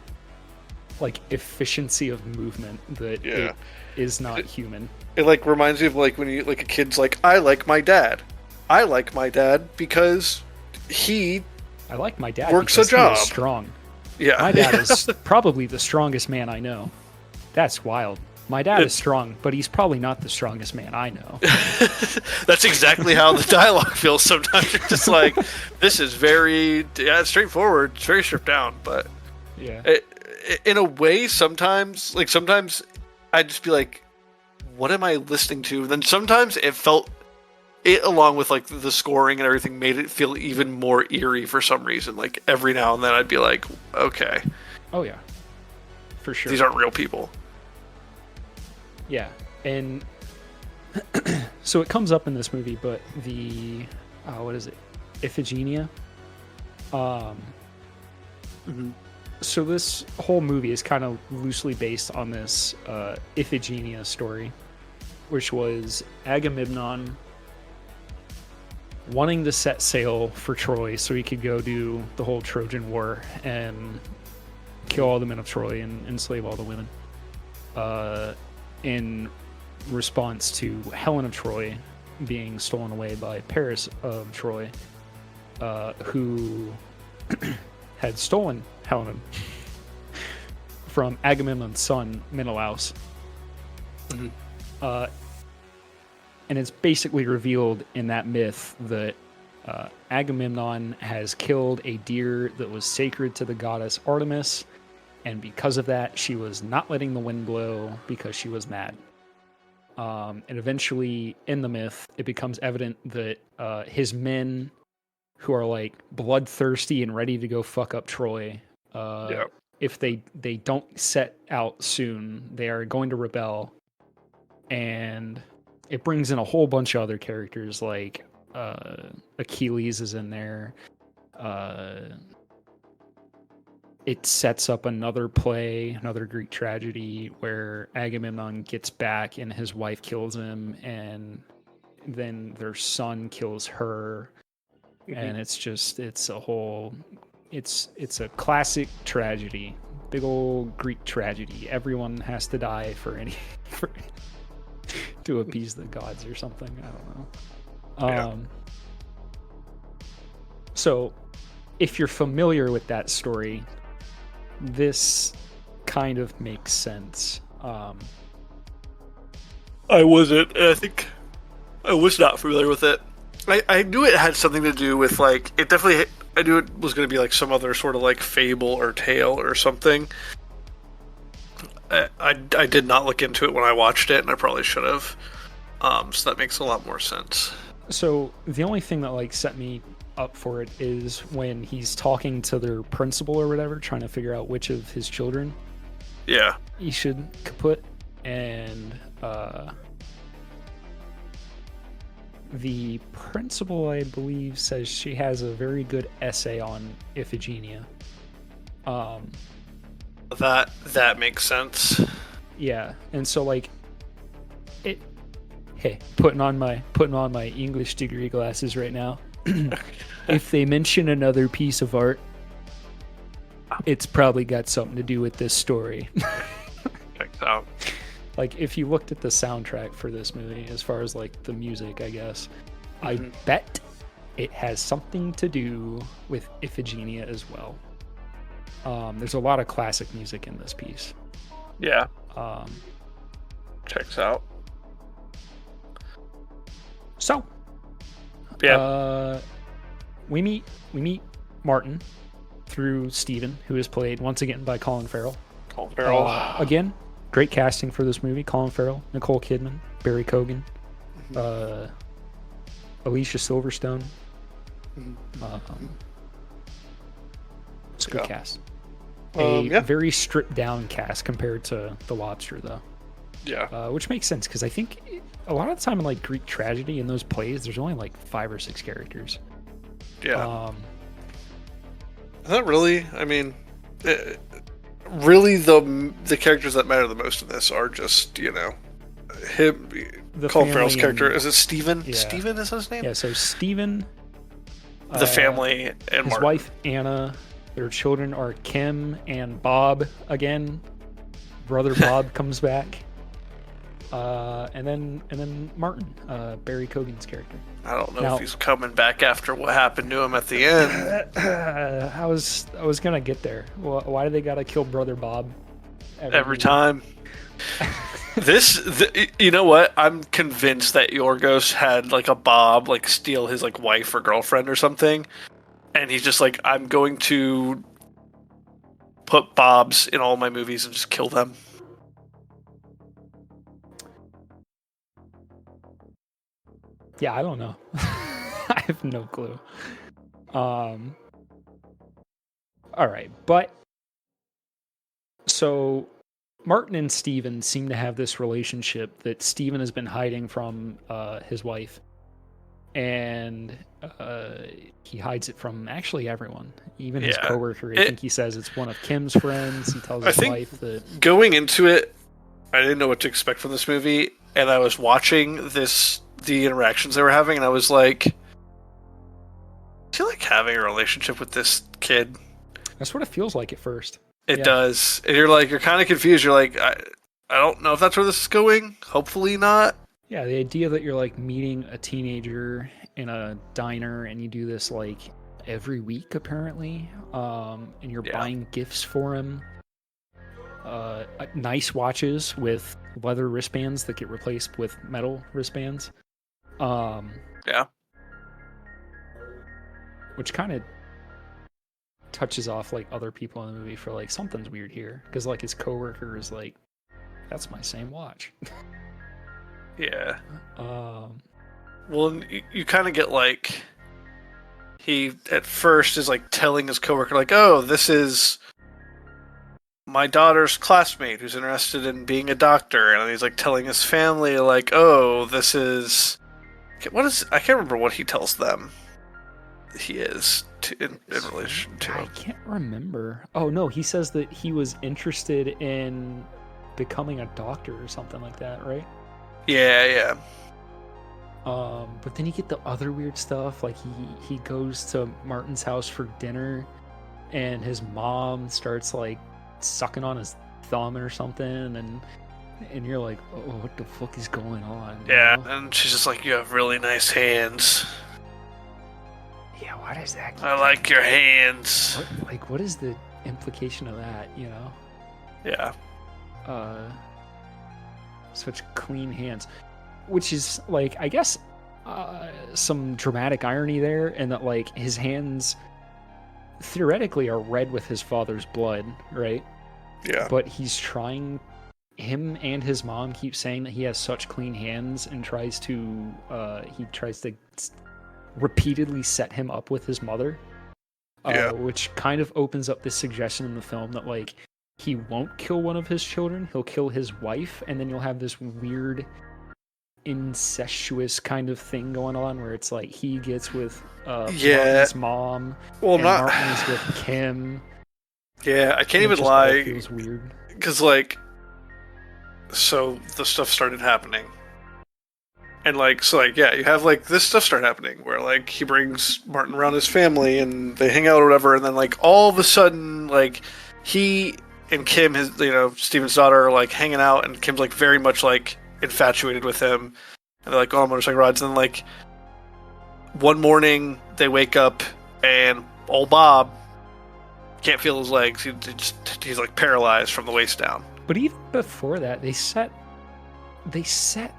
B: like efficiency of movement that it is not human.
A: It like reminds me of like when you like a kid's like, I like my dad. I like my dad because I
B: like my dad
A: works
B: because
A: a job.
B: He is strong.
A: Yeah.
B: My dad is probably the strongest man I know. That's wild. My dad is strong, but he's probably not the strongest man I know.
A: That's exactly how the dialogue feels sometimes. You're just like, this is very straightforward. It's very stripped down, but in a way, sometimes I'd just be like, what am I listening to? And then sometimes it along with like the scoring and everything made it feel even more eerie for some reason. Like every now and then I'd be like, okay.
B: Oh yeah. For sure.
A: These aren't real people.
B: Yeah. And so it comes up in this movie, but the what is it? Iphigenia. So this whole movie is kind of loosely based on this Iphigenia story, which was Agamemnon wanting to set sail for Troy so he could go do the whole Trojan War and kill all the men of Troy and enslave all the women. In response to Helen of Troy being stolen away by Paris of Troy, who had stolen Helen from Agamemnon's son, Menelaus. And it's basically revealed in that myth that Agamemnon has killed a deer that was sacred to the goddess Artemis, and because of that, she was not letting the wind blow because she was mad. And eventually, in the myth, it becomes evident that his men, who are like bloodthirsty and ready to go fuck up Troy, if they don't set out soon, they are going to rebel. And it brings in a whole bunch of other characters, like Achilles is in there. It sets up another play, another Greek tragedy, where Agamemnon gets back and his wife kills him, and then their son kills her. And it's a classic tragedy, big old Greek tragedy. Everyone has to die to appease the gods or something. I don't know. So, if you're familiar with that story, this kind of makes sense.
A: I wasn't. I think I was not familiar with it. I knew it had something to do with, like, it definitely, I knew it was going to be like some other sort of like fable or tale or something. I did not look into it when I watched it, and I probably should have. So that makes a lot more sense.
B: So the only thing that like set me up for it is when he's talking to their principal or whatever, trying to figure out which of his children he should kaput, and the principal, I believe, says she has a very good essay on Iphigenia.
A: That makes sense.
B: Yeah, and so like it. Hey, putting on my English degree glasses right now. If they mention another piece of art, it's probably got something to do with this story.
A: Checks out.
B: Like, if you looked at the soundtrack for this movie, as far as like the music, I guess, I bet it has something to do with Iphigenia as well. There's a lot of classic music in this piece.
A: Yeah. Checks out.
B: So, we meet Martin through Steven, who is played once again by Colin Farrell. Again, great casting for this movie. Colin Farrell, Nicole Kidman, Barry Keoghan, Alicia Silverstone. It's a good cast. Very stripped down cast compared to The Lobster, though.
A: Yeah.
B: Which makes sense, because I think a lot of the time in like Greek tragedy in those plays, there's only like 5 or 6 characters.
A: Yeah. Not really. I mean, really the characters that matter the most in this are just, you know, him, Colin Farrell's character. Is it Steven?
B: Yeah.
A: Steven is his name?
B: Yeah, so Steven,
A: the family, and
B: his
A: Martin.
B: wife Anna, their children are Kim and Bob again. Brother Bob comes back. And then Martin, Barry Keoghan's character.
A: I don't know if he's coming back after what happened to him at the end.
B: I was gonna get there. Why do they gotta kill Brother Bob
A: every time? You know what? I'm convinced that Yorgos had like a Bob like steal his like wife or girlfriend or something, and he's just like, I'm going to put Bobs in all my movies and just kill them.
B: Yeah, I don't know. I have no clue. All right, but so Martin and Steven seem to have this relationship that Steven has been hiding from his wife, and he hides it from actually everyone, even his coworker. I think he says it's one of Kim's friends. He tells his wife that
A: going into it, I didn't know what to expect from this movie, and I was watching the interactions they were having, and I was like, I feel like having a relationship with this kid.
B: That's what it feels like at first.
A: It does. And you're kind of confused. You're like, I don't know if that's where this is going. Hopefully not.
B: Yeah, the idea that you're like meeting a teenager in a diner and you do this like every week apparently, and you're buying gifts for him. Nice watches with leather wristbands that get replaced with metal wristbands. Which kind of touches off like other people in the movie for like something's weird here, because like his coworker is like, that's my same watch.
A: Yeah. Well, you kind of get like, he at first is like telling his coworker like, oh, this is my daughter's classmate who's interested in being a doctor, and he's like telling his family like, oh, this is I can't remember what he tells them he is in relation to.
B: I can't remember. Oh no, he says that he was interested in becoming a doctor or something like that, right?
A: Yeah.
B: But then you get the other weird stuff, like he goes to Martin's house for dinner, and his mom starts like sucking on his thumb or something, and you're like, oh, what the fuck is going on?
A: Yeah, and she's just like, you have really nice hands.
B: Yeah, why does that?
A: I like your hands.
B: What is the implication of that? You know?
A: Yeah.
B: Such clean hands, which is like, I guess, some dramatic irony there, and that like his hands theoretically are red with his father's blood, right?
A: Yeah.
B: But him and his mom keep saying that he has such clean hands, and tries to repeatedly set him up with his mother, which kind of opens up this suggestion in the film that like he won't kill one of his children, he'll kill his wife, and then you'll have this weird incestuous kind of thing going on where it's like he gets with Martin's mom, and Martin is with Kim.
A: Yeah, I can't even lie.
B: It feels weird.
A: Because, like, so the stuff started happening. And, like, yeah, you have, like, this stuff started happening where, like, he brings Martin around his family and they hang out or whatever, and then, like, all of a sudden, like, he and Kim, Steven's daughter, are, like, hanging out, and Kim's, like, very much, like, infatuated with him. And they're, like, going on motorcycle rides, and then, like, one morning they wake up and old Bob can't feel his legs. He's like paralyzed from the waist down.
B: But even before that, they set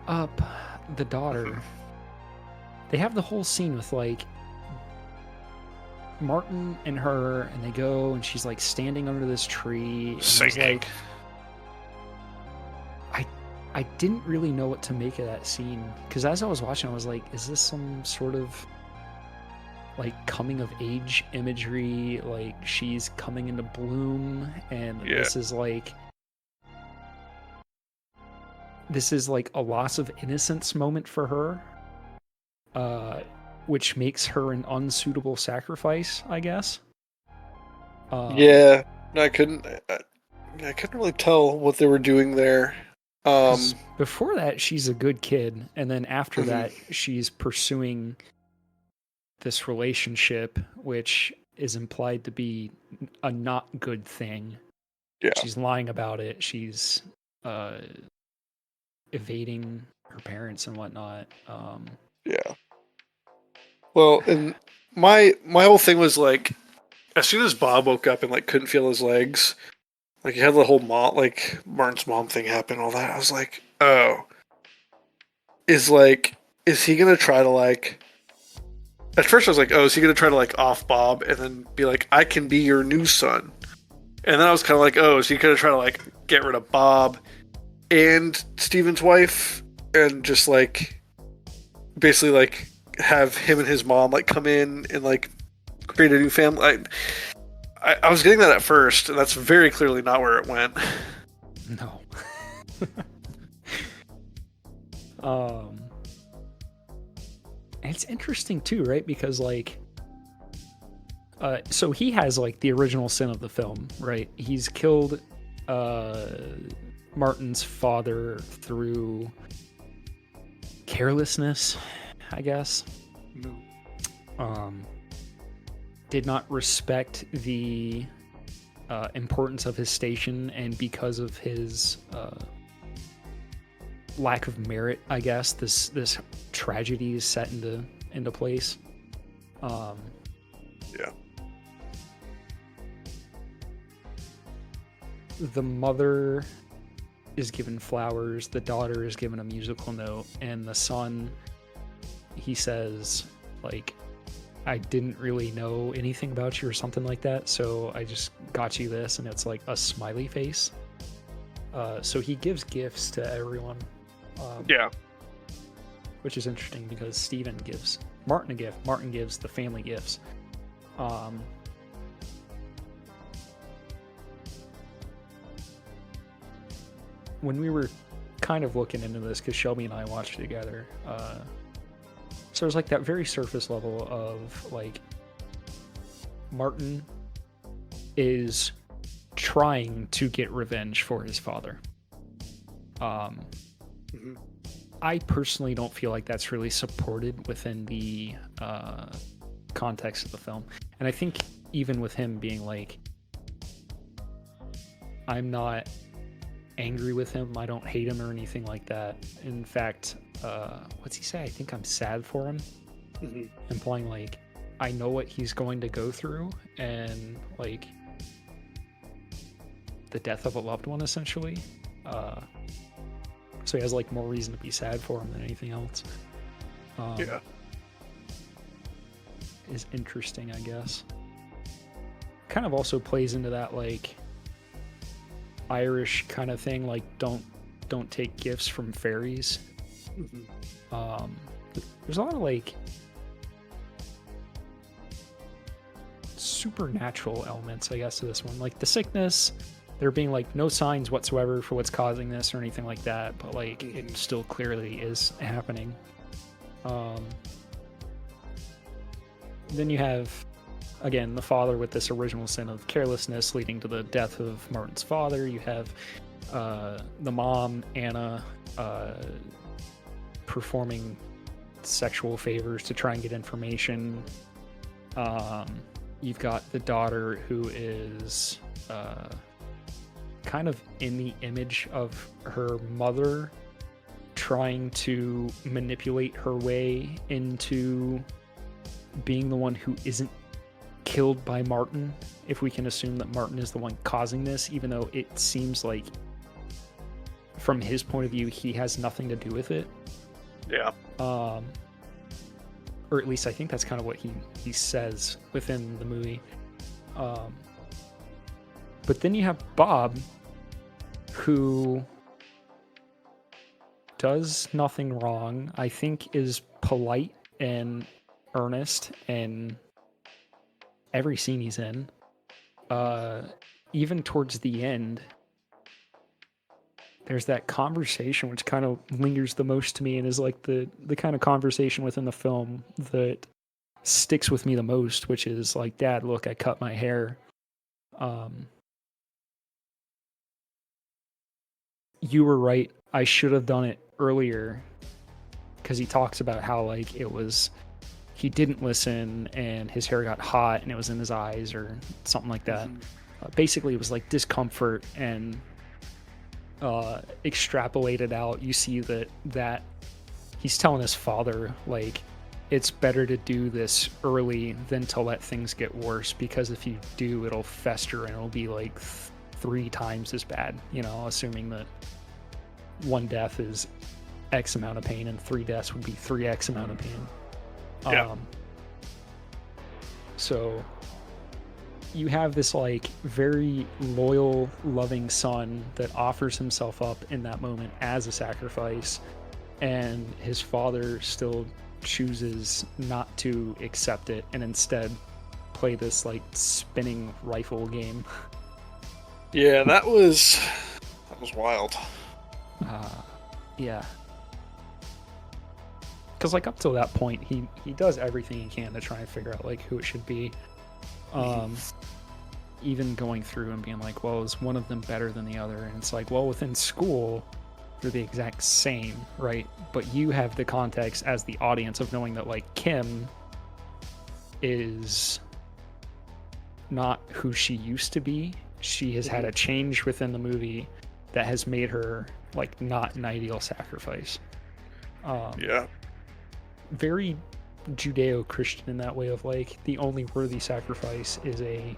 B: up the daughter. Mm-hmm. They have the whole scene with like Martin and her, and they go, and she's like standing under this tree, and
A: singing.
B: I didn't really know what to make of that scene, because as I was watching, I was like, is this some sort of like coming of age imagery, like she's coming into bloom, and this is like a loss of innocence moment for her, which makes her an unsuitable sacrifice, I guess.
A: I couldn't really tell what they were doing there.
B: Before that, she's a good kid, and then after that, she's pursuing this relationship, which is implied to be a not good thing.
A: Yeah.
B: She's lying about it. She's evading her parents and whatnot.
A: Well, and my whole thing was like, as soon as Bob woke up and like couldn't feel his legs, like he had the whole Martin's mom thing happen, all that. I was like, oh, is he gonna try to like? At first I was like, oh, is he gonna try to like off Bob and then be like, I can be your new son? And then I was kind of like, oh, is he gonna try to like get rid of Bob and Steven's wife and just like basically like have him and his mom like come in and like create a new family? I was getting that at first, and that's very clearly not where it went.
B: No. It's interesting too, right? Because like, so he has like the original sin of the film, right? He's killed Martin's father through carelessness, I guess. Did not respect the importance of his station, and because of his lack of merit, I guess this tragedy is set into place. The mother is given flowers, the daughter is given a musical note, and the son, he says like, I didn't really know anything about you or something like that, so I just got you this, and it's like a smiley face. So he gives gifts to everyone. Which is interesting because Steven gives Martin a gift. Martin gives the family gifts. When we were kind of looking into this, because Shelby and I watched it together, so there's like that very surface level of like Martin is trying to get revenge for his father. I personally don't feel like that's really supported within the context of the film. And I think even with him being like, I'm not angry with him, I don't hate him or anything like that. In fact, what's he say? I think I'm sad for him. Implying like I know what he's going to go through, and like the death of a loved one, essentially. So he has like more reason to be sad for him than anything else.
A: Yeah.
B: Is interesting, I guess. Kind of also plays into that like Irish kind of thing, like don't take gifts from fairies. Mm-hmm. There's a lot of like supernatural elements, I guess, to this one. Like the sickness, there being like no signs whatsoever for what's causing this or anything like that, but like it still clearly is happening. Then you have, again, the father with this original sin of carelessness leading to the death of Martin's father. You have the mom, Anna, performing sexual favors to try and get information. You've got the daughter who is kind of in the image of her mother, trying to manipulate her way into being the one who isn't killed by Martin, if we can assume that Martin is the one causing this, even though it seems like from his point of view he has nothing to do with it.
A: Yeah.
B: Or at least I think that's kind of what he says within the movie. But then you have Bob, who does nothing wrong, I think is polite and earnest in every scene he's in. Even towards the end, there's that conversation which kind of lingers the most to me and is like the kind of conversation within the film that sticks with me the most, which is like, Dad, look, I cut my hair. You were right. I should have done it earlier, because he talks about how like he didn't listen and his hair got hot and it was in his eyes or something like that. Basically, it was like discomfort, and extrapolated out, you see that he's telling his father like it's better to do this early than to let things get worse, because if you do, it'll fester and it'll be like 3 times as bad, assuming that one death is X amount of pain and 3 deaths would be 3x amount of pain.
A: Yeah.
B: So you have this like very loyal, loving son that offers himself up in that moment as a sacrifice, and his father still chooses not to accept it and instead play this like spinning rifle game.
A: Yeah, that was wild.
B: Yeah. Because like up till that point, he does everything he can to try and figure out like who it should be. Even going through and being like, well, is one of them better than the other? And it's like, well, within school, they're the exact same, right? But you have the context as the audience of knowing that like Kim is not who she used to be. She has had a change within the movie that has made her like not an ideal sacrifice.
A: Yeah.
B: Very Judeo-Christian in that way of like the only worthy sacrifice is a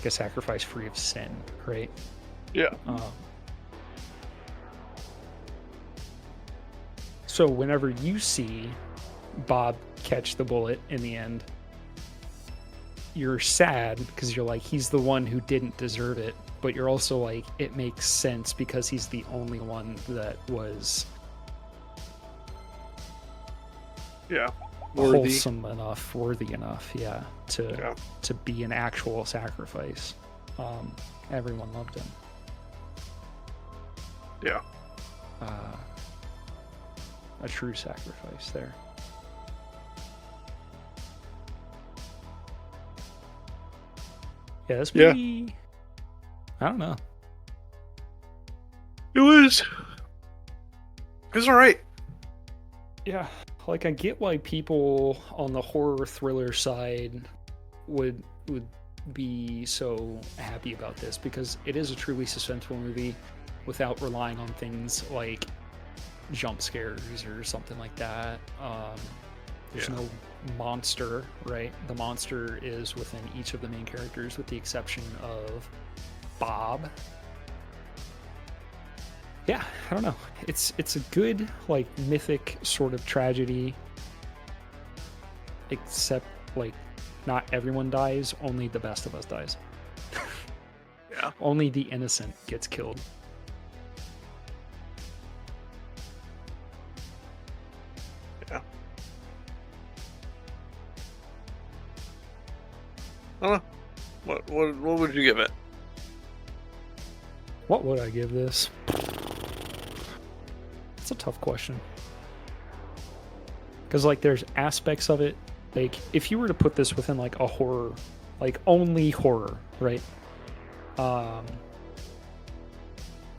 B: sacrifice free of sin, right?
A: Yeah.
B: So whenever you see Bob catch the bullet in the end, you're sad because you're like, he's the one who didn't deserve it, but you're also like, it makes sense because he's the only one that was wholesome enough, worthy enough, to be an actual sacrifice. Everyone loved him.
A: Yeah.
B: A true sacrifice there. Yeah, this movie, I don't know.
A: It was all right.
B: Yeah, like I get why people on the horror thriller side would be so happy about this, because it is a truly suspenseful movie without relying on things like jump scares or something like that. There's no monster, right? The monster is within each of the main characters, with the exception of Bob. Yeah, I don't know. It's a good, like, mythic sort of tragedy, except, like, not everyone dies, only the best of us dies.
A: Yeah.
B: Only the innocent gets killed.
A: Yeah. I don't know. What would you give it?
B: What would I give this? It's a tough question. Because, like, there's aspects of it. Like, if you were to put this within, like, a horror, like, only horror, right? Or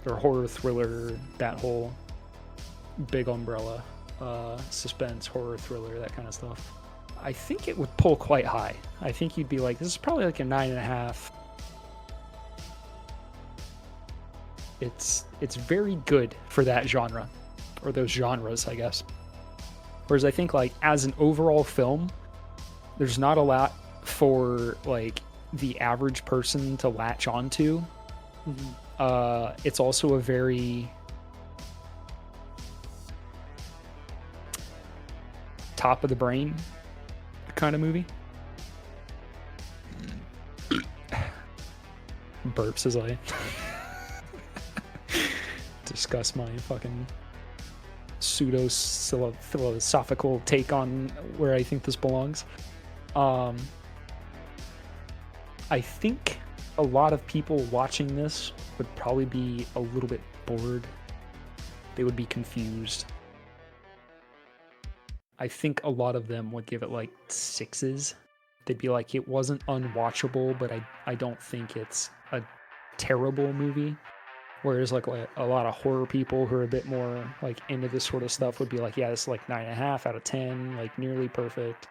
B: horror thriller, that whole big umbrella, suspense, horror thriller, that kind of stuff. I think it would pull quite high. I think you'd be like, this is probably like a 9.5. It's very good for that genre, or those genres, I guess. Whereas I think, like, as an overall film, there's not a lot for, like, the average person to latch onto. Mm-hmm. It's also a very top of the brain kind of movie. Burps as I discuss my fucking pseudo-philosophical take on where I think this belongs. I think a lot of people watching this would probably be a little bit bored. They would be confused. I think a lot of them would give it like 6s. They'd be like, it wasn't unwatchable, but I don't think it's a terrible movie. Whereas like a lot of horror people who are a bit more like into this sort of stuff would be like, yeah, this is like 9.5 out of 10, like nearly perfect.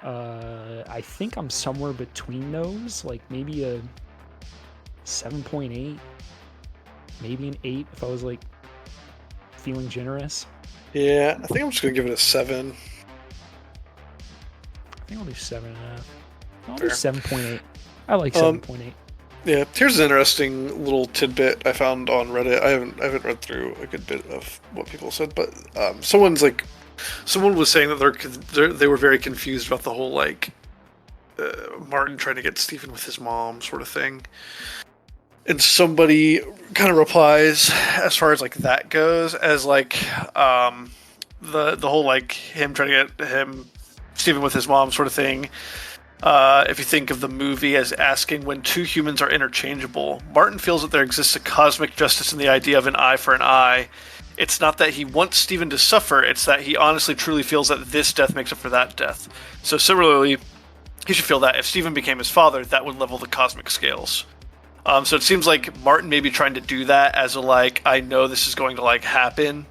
B: I think I'm somewhere between those, like maybe a 7.8, maybe an 8 if I was like feeling generous.
A: Yeah, I think I'm just gonna give it a 7.
B: I think I'll do 7.5. I'll do 7.8. I like 7.8.
A: Yeah, here's an interesting little tidbit I found on Reddit. I haven't read through a good bit of what people said, but someone was saying that they were very confused about the whole like Martin trying to get Stephen with his mom sort of thing. And somebody kind of replies, as far as like that goes, as like the whole like him trying to get Stephen with his mom sort of thing. If you think of the movie as asking when two humans are interchangeable, Martin feels that there exists a cosmic justice in the idea of an eye for an eye. It's not that he wants Stephen to suffer, it's that he honestly truly feels that this death makes up for that death. So similarly, he should feel that if Stephen became his father, that would level the cosmic scales. So it seems like Martin may be trying to do that as a like, I know this is going to like happen.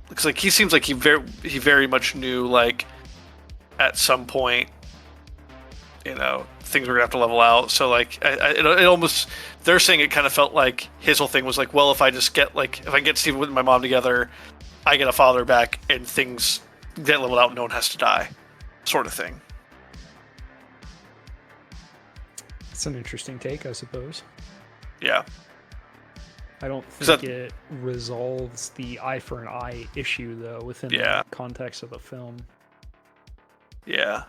A: Looks like he seems like he very much knew like at some point, you know, things were gonna have to level out. So like, it almost, they're saying it kind of felt like his whole thing was like, well, if I can get Stephen with my mom together, I get a father back, and things get leveled out, and no one has to die, sort of thing.
B: It's an interesting take, I suppose.
A: Yeah.
B: I don't think it resolves the eye for an eye issue, though, within the context of the film.
A: Yeah.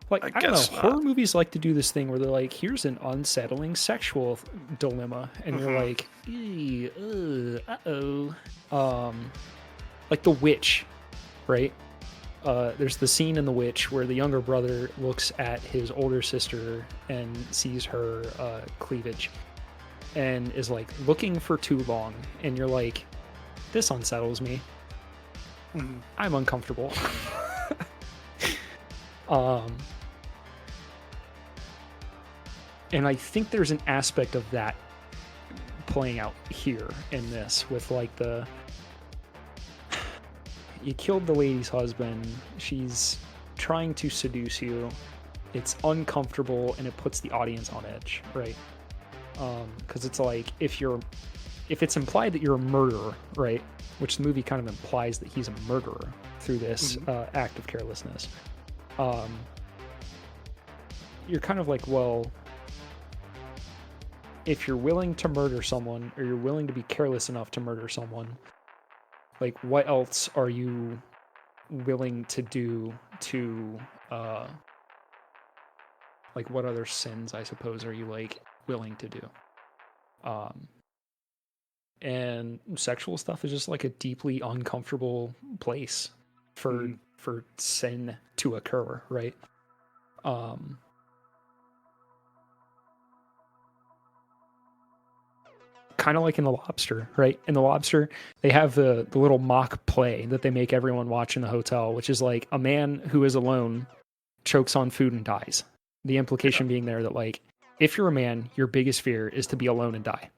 B: Like, I don't know, horror movies like to do this thing where they're like, here's an unsettling sexual dilemma, and you're like, uh-oh. Like The Witch, right? There's the scene in The Witch where the younger brother looks at his older sister and sees her cleavage and is like looking for too long, and you're like, this unsettles me. I'm uncomfortable. And I think there's an aspect of that playing out here in this with like you killed the lady's husband, she's trying to seduce you, it's uncomfortable, and it puts the audience on edge, right? Because it's like, if it's implied that you're a murderer, right, which the movie kind of implies that he's a murderer through this act of carelessness. You're kind of like, well, if you're willing to murder someone, or you're willing to be careless enough to murder someone, like, what else are you willing to do to, like, what other sins, I suppose, are you, like, willing to do? And sexual stuff is just, like, a deeply uncomfortable place for sin to occur, right? Kind of like in The Lobster, right? In The Lobster, they have the little mock play that they make everyone watch in the hotel, which is like a man who is alone chokes on food and dies. The implication being there that, like, if you're a man, your biggest fear is to be alone and die.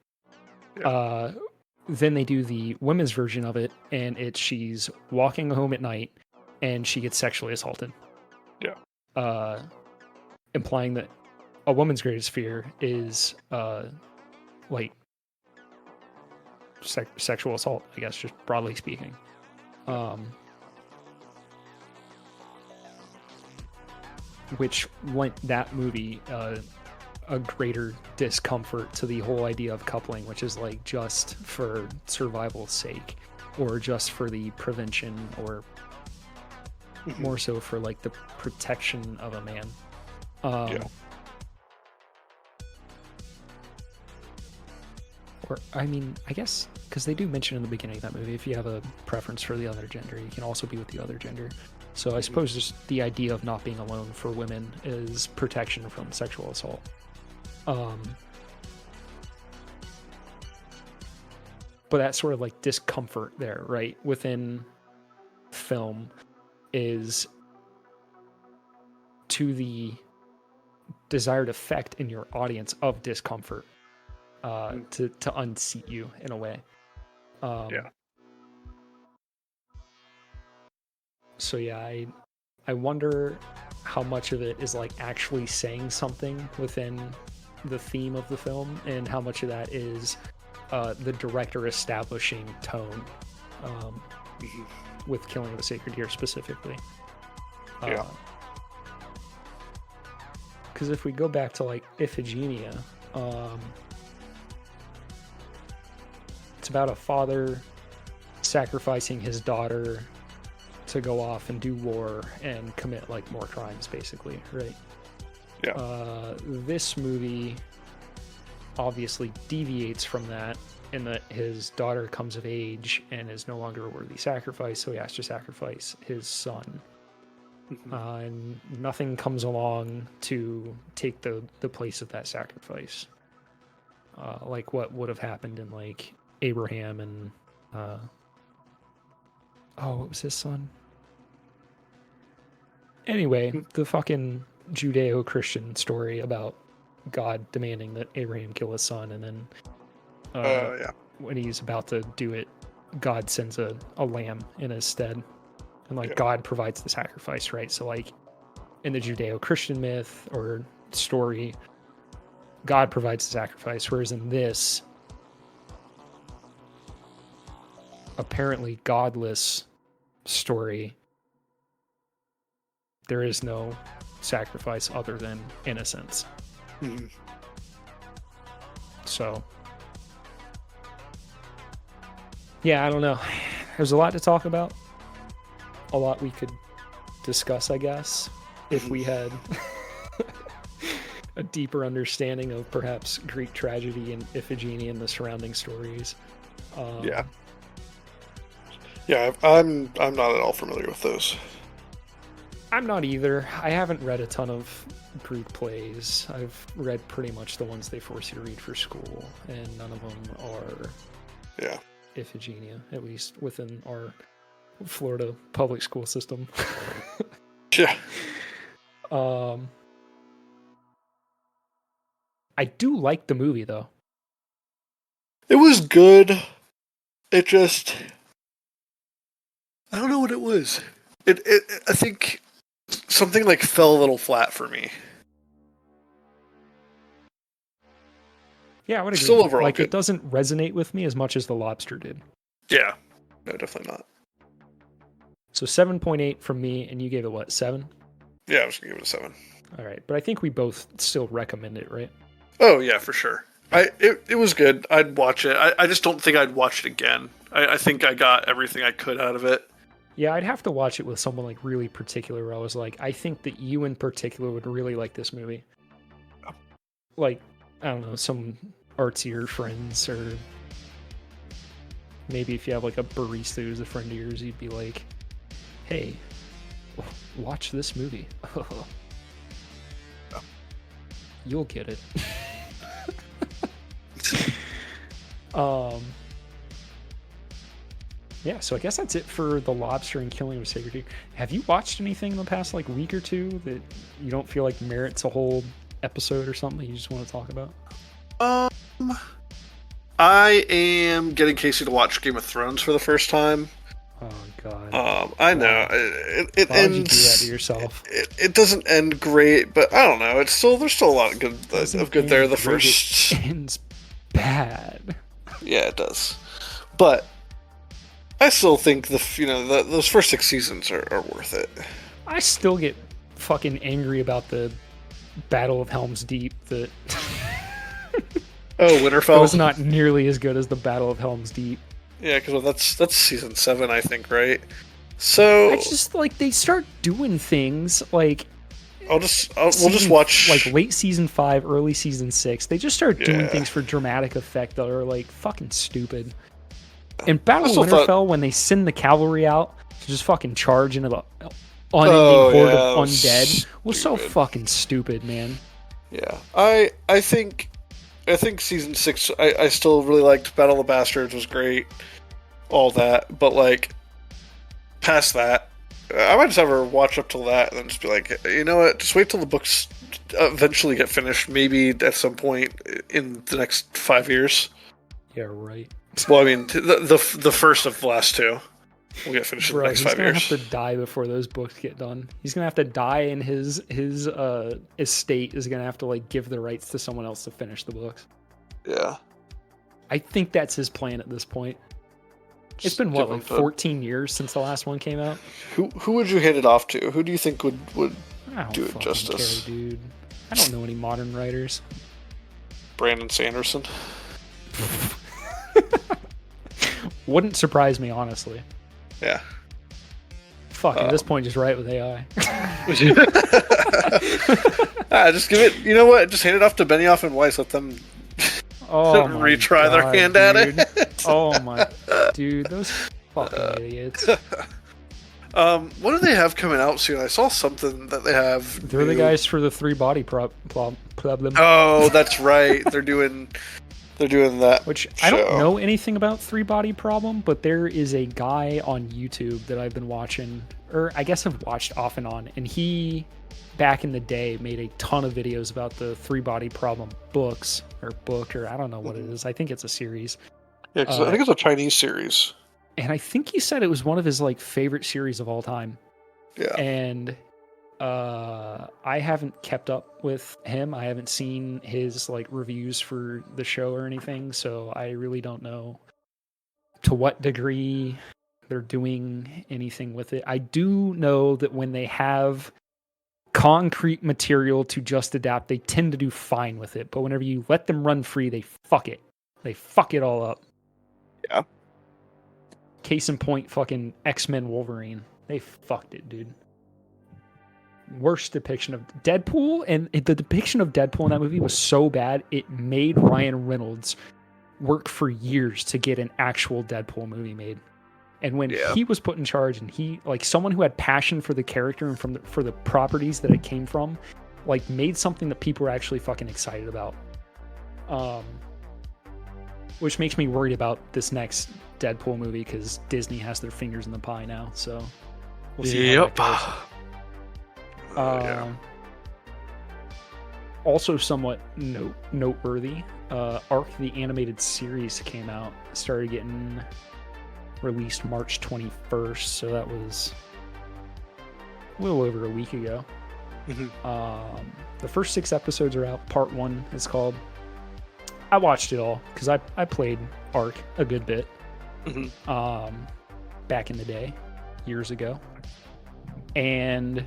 B: Yeah. Then they do the women's version of it, and she's walking home at night and she gets sexually assaulted.
A: Yeah.
B: Implying that a woman's greatest fear is like sexual assault, I guess, just broadly speaking. Which lent that movie a greater discomfort to the whole idea of coupling, which is like just for survival's sake, or just for the prevention, or more so for like the protection of a man. Or, I mean, I guess, because they do mention in the beginning of that movie, if you have a preference for the other gender, you can also be with the other gender. So I suppose just the idea of not being alone for women is protection from sexual assault. But that sort of like discomfort there, right, within film is to the desired effect in your audience of discomfort. To unseat you in a way. So yeah, I wonder how much of it is like actually saying something within the theme of the film, and how much of that is the director establishing tone with Killing of a Sacred Deer specifically. Because if we go back to like Iphigenia, it's about a father sacrificing his daughter to go off and do war and commit like more crimes, basically, right? Yeah. This movie obviously deviates from that in that his daughter comes of age and is no longer a worthy sacrifice, so he has to sacrifice his son. And nothing comes along to take the place of that sacrifice. Like what would have happened in like Abraham and what was his son? Anyway, the fucking Judeo-Christian story about God demanding that Abraham kill his son, and then when he's about to do it, God sends a lamb in his stead, and like God provides the sacrifice, right? So like in the Judeo-Christian myth or story, God provides the sacrifice, whereas in this apparently godless story, there is no sacrifice other than innocence. So yeah, I don't know. There's a lot to talk about, a lot we could discuss, I guess, if we had a deeper understanding of perhaps Greek tragedy and Iphigenia and the surrounding stories.
A: I'm not at all familiar with those.
B: I'm not either. I haven't read a ton of Greek plays. I've read pretty much the ones they force you to read for school, and none of them are Iphigenia, at least within our Florida public school system. I do like the movie, though.
A: It was good. It just... I don't know what it was. I think something like fell a little flat for me.
B: Yeah, I would agree.
A: Still overall
B: like
A: good.
B: It doesn't resonate with me as much as The Lobster did.
A: Yeah. No, definitely not.
B: So 7.8 from me, and you gave it what, 7?
A: Yeah, I was gonna give it a 7.
B: All right, but I think we both still recommend it, right?
A: Oh yeah, for sure. It was good. I'd watch it. I just don't think I'd watch it again. I think I got everything I could out of it.
B: Yeah, I'd have to watch it with someone like really particular where I was like, I think that you in particular would really like this movie. Like, I don't know, some artsier friends, or maybe if you have like a barista who's a friend of yours, you'd be like, hey, watch this movie. You'll get it. Yeah, so I guess that's it for The Lobster and Killing of a Sacred Deer. Have you watched anything in the past like week or two that you don't feel like merits a whole episode or something that you just want to talk about?
A: I am getting Casey to watch Game of Thrones for the first time.
B: Oh God!
A: I know it
B: Why
A: ends.
B: would you do that to yourself?
A: It doesn't end great, but I don't know. There's still a lot of good there. The first
B: it ends bad.
A: Yeah, it does, but I still think those first 6 seasons are worth it.
B: I still get fucking angry about the Battle of Helm's Deep. That
A: Winterfell
B: was not nearly as good as the Battle of Helm's Deep.
A: Yeah, because that's season 7, I think, right? So
B: I just like they start doing things like
A: we'll just watch
B: like late season 5, early season 6. They just start doing things for dramatic effect that are like fucking stupid. In Battle of Winterfell, when they send the cavalry out to just fucking charge into the unending horde of undead, was so fucking stupid, man.
A: Yeah, I think season 6. I still really liked Battle of the Bastards. Was great, all that. But like past that, I might just ever watch up till that and then just be like, you know what? Just wait till the books eventually get finished. Maybe at some point in the next 5 years.
B: Yeah, right.
A: Well, I mean, the first of the last 2 will get finished in the next 5 years.
B: He's gonna have to die before those books get done. He's gonna have to die, and his estate is gonna have to like give the rights to someone else to finish the books.
A: Yeah,
B: I think that's his plan at this point. It's been what, like 14 years since the last one came out.
A: Who would you hand it off to? Who do you think would do it justice?
B: Care, dude. I don't know any modern writers.
A: Brandon Sanderson.
B: Wouldn't surprise me, honestly.
A: Yeah.
B: Fuck, at this point, just write with AI.
A: Just give it, you know what? Just hand it off to Benioff and Weiss. Let them retry their hand at it.
B: Oh my. Dude, those fucking idiots.
A: What do they have coming out soon? I saw something that they have.
B: They're the guys for the 3-body problem.
A: Oh, that's right. They're doing that.
B: Which show. I don't know anything about 3-body problem, but there is a guy on YouTube that I've been watching, or I guess I've watched off and on, and he, back in the day, made a ton of videos about the 3-body problem book, or I don't know what it is. I think it's a series.
A: Yeah, because I think it's a Chinese series.
B: And I think he said it was one of his like favorite series of all time.
A: Yeah.
B: And I haven't kept up with him. I haven't seen his like reviews for the show or anything, so I really don't know to what degree they're doing anything with it. I do know that when they have concrete material to just adapt, they tend to do fine with it. But whenever you let them run free, they fuck it. They fuck it all up.
A: Yeah.
B: Case in point, fucking X-Men Wolverine. They fucked it, dude. Worst depiction of Deadpool, and the depiction of Deadpool in that movie was so bad, it made Ryan Reynolds work for years to get an actual Deadpool movie made. And when he was put in charge, and he, like, someone who had passion for the character and for the properties that it came from, like, made something that people were actually fucking excited about. Which makes me worried about this next Deadpool movie, because Disney has their fingers in the pie now, so we'll see how that goes. Also somewhat noteworthy, Arc the Animated Series came out, started getting released March 21st, so that was a little over a week ago. The first 6 episodes are out. Part 1 is called. I watched it all because I played Arc a good bit. back in the day, years ago. And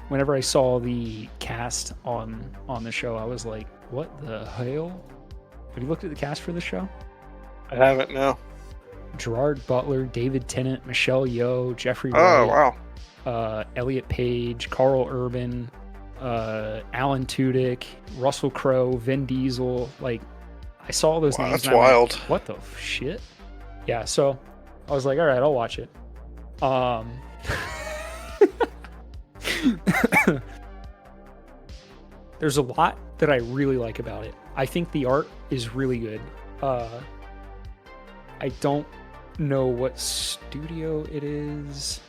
B: whenever I saw the cast on the show, I was like, what the hell? Have you looked at the cast for the show?
A: I haven't, no.
B: Gerard Butler, David Tennant, Michelle Yeoh, Jeffrey Wright,
A: wow.
B: Elliot Page, Carl Urban, Alan Tudyk, Russell Crowe, Vin Diesel. Like, I saw all those names.
A: That's wild.
B: Went, what the shit? Yeah, so I was like, all right, I'll watch it. There's a lot that I really like about it. I think the art is really good. I don't know what studio it is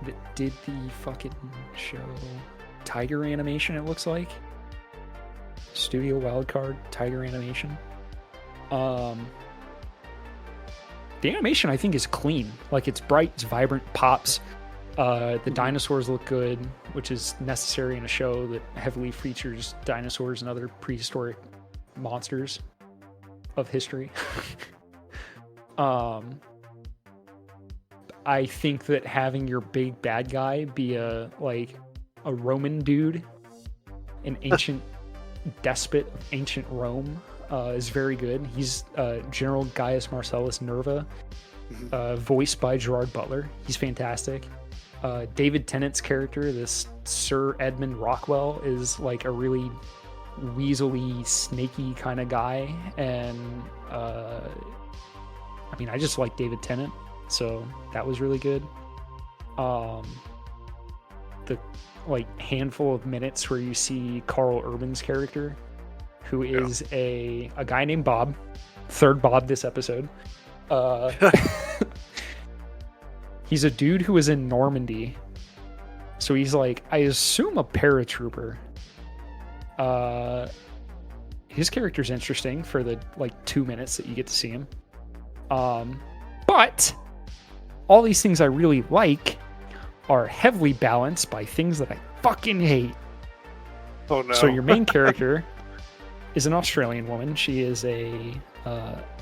B: that did the fucking show. Tiger Animation, it looks like. Studio Wildcard, Tiger Animation. The animation, I think, is clean. Like, it's bright, it's vibrant, pops. The dinosaurs look good, which is necessary in a show that heavily features dinosaurs and other prehistoric monsters of history. I think that having your big bad guy be a Roman dude, an ancient despot of ancient Rome, is very good. He's General Gaius Marcellus Nerva, voiced by Gerard Butler. He's fantastic. David Tennant's character, this Sir Edmund Rockwell, is like a really weaselly, snaky kind of guy, and I mean, I just like David Tennant, so that was really good. The handful of minutes where you see Carl Urban's character, who is a guy named Bob, third Bob this episode. He's a dude who is in Normandy, so he's like, I assume, a paratrooper. His character's interesting for the 2 minutes that you get to see him. But all these things I really like are heavily balanced by things that I fucking hate.
A: Oh no.
B: So your main character is an Australian woman. She is a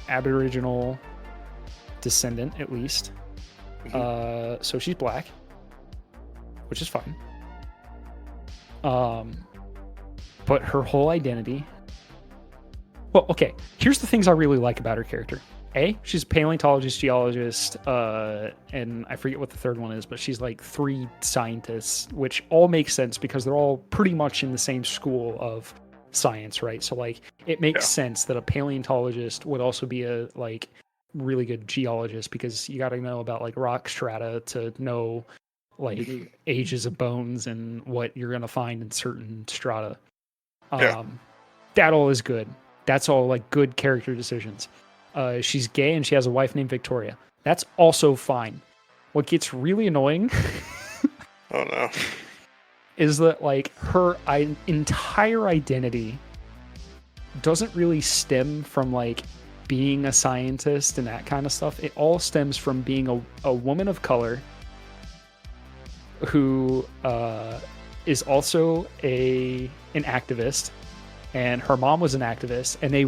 B: Aboriginal descendant, at least. So she's black, which is fine. But her whole identity... Well, okay, here's the things I really like about her character. A, she's a paleontologist, geologist, and I forget what the third one is, but she's like 3 scientists, which all makes sense because they're all pretty much in the same school of science, right? So it makes sense that a paleontologist would also be a really good geologist, because you got to know about rock strata to know ages of bones and what you're going to find in certain strata. That all is good. That's all good character decisions. She's gay and she has a wife named Victoria. That's also fine. What gets really annoying
A: oh no,
B: is that her entire identity doesn't really stem from being a scientist and that kind of stuff. It all stems from being a woman of color who is also an activist. And her mom was an activist, and they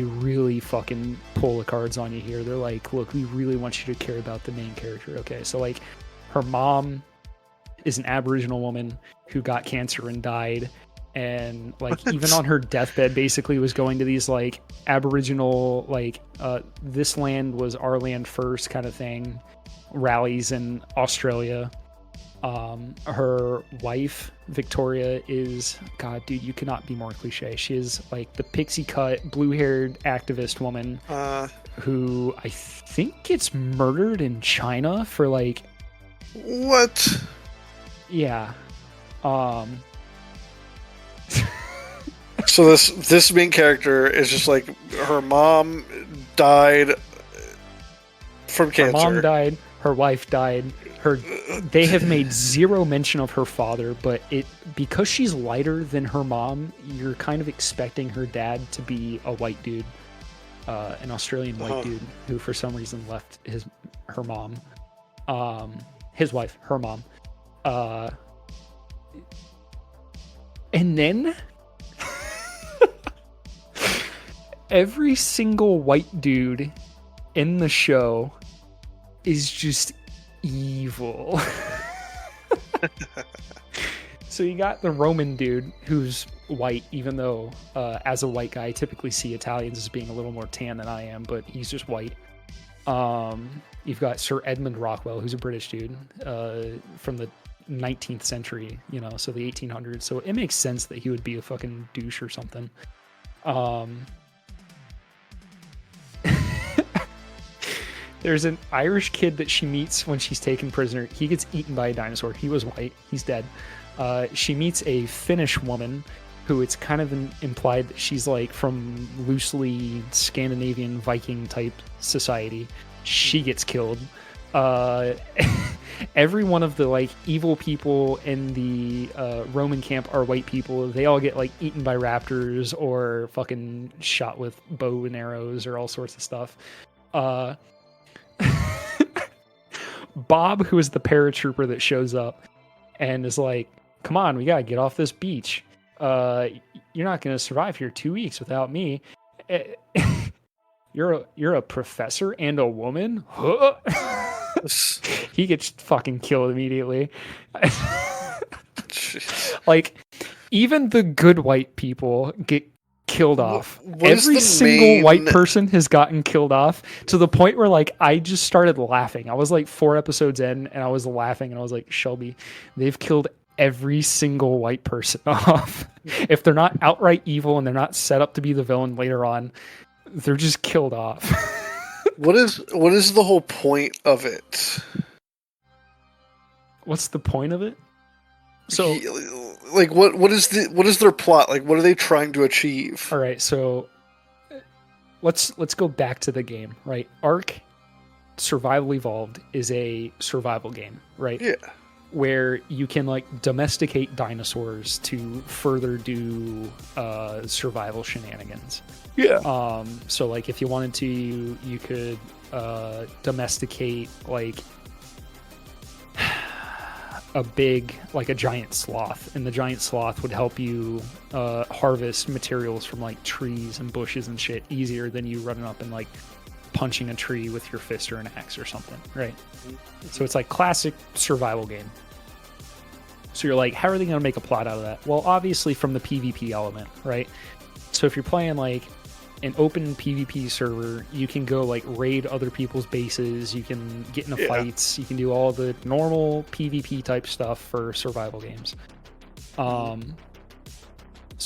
B: really fucking pull the cards on you here. They're like, look, we really want you to care about the main character. Okay, so her mom is an Aboriginal woman who got cancer and died, and even on her deathbed basically was going to these Aboriginal this land was our land first kind of thing rallies in Australia. Her wife Victoria is, God, dude, you cannot be more cliche. She is the pixie cut, blue-haired activist woman who I think gets murdered in China for
A: what?
B: Yeah.
A: So this main character is just her mom died from cancer.
B: Her mom died. Her wife died. They have made zero mention of her father, but because she's lighter than her mom, you're kind of expecting her dad to be a white dude, an Australian white dude who for some reason left her mom, his wife, her mom, and then every single white dude in the show is just evil. So you got the Roman dude who's white, even though as a white guy I typically see Italians as being a little more tan than I am, but he's just white. You've got Sir Edmund Rockwell, who's a British dude from the 19th century, so the 1800s. So it makes sense that he would be a fucking douche or something. There's an Irish kid that she meets when she's taken prisoner. He gets eaten by a dinosaur. He was white. He's dead. She meets a Finnish woman who it's kind of implied that she's like from loosely Scandinavian Viking type society. She gets killed. Every one of the like evil people in the Roman camp are white people. They all get like eaten by raptors or fucking shot with bow and arrows or all sorts of stuff. Bob, who is the paratrooper that shows up and is like, come on, we gotta get off this beach. You're not gonna survive here 2 weeks without me. You're a professor and a woman? He gets fucking killed immediately. Like, even the good white people get killed off. Every single white person has gotten killed off to the point where like I just started laughing. I was like 4 episodes in and I was laughing and I was like, Shelby, they've killed every single white person off. If they're not outright evil and they're not set up to be the villain later on, they're just killed off.
A: What is the whole point of it?
B: What's the point of it? So,
A: like, what is their plot? Like, what are they trying to achieve?
B: All right, so let's go back to the game, right? Ark Survival Evolved is a survival game, right?
A: Yeah.
B: Where you can like domesticate dinosaurs to further do survival shenanigans.
A: Yeah.
B: So like if you wanted to, you could domesticate like a giant sloth, and the giant sloth would help you harvest materials from like trees and bushes and shit easier than you running up and like punching a tree with your fist or an axe or something, right? So it's like classic survival game. So you're like, how are they going to make a plot out of that? Well, obviously from the PvP element, right? So if you're playing like an open PvP server, you can go like raid other people's bases, you can get into fights, you can do all the normal PvP type stuff for survival games. So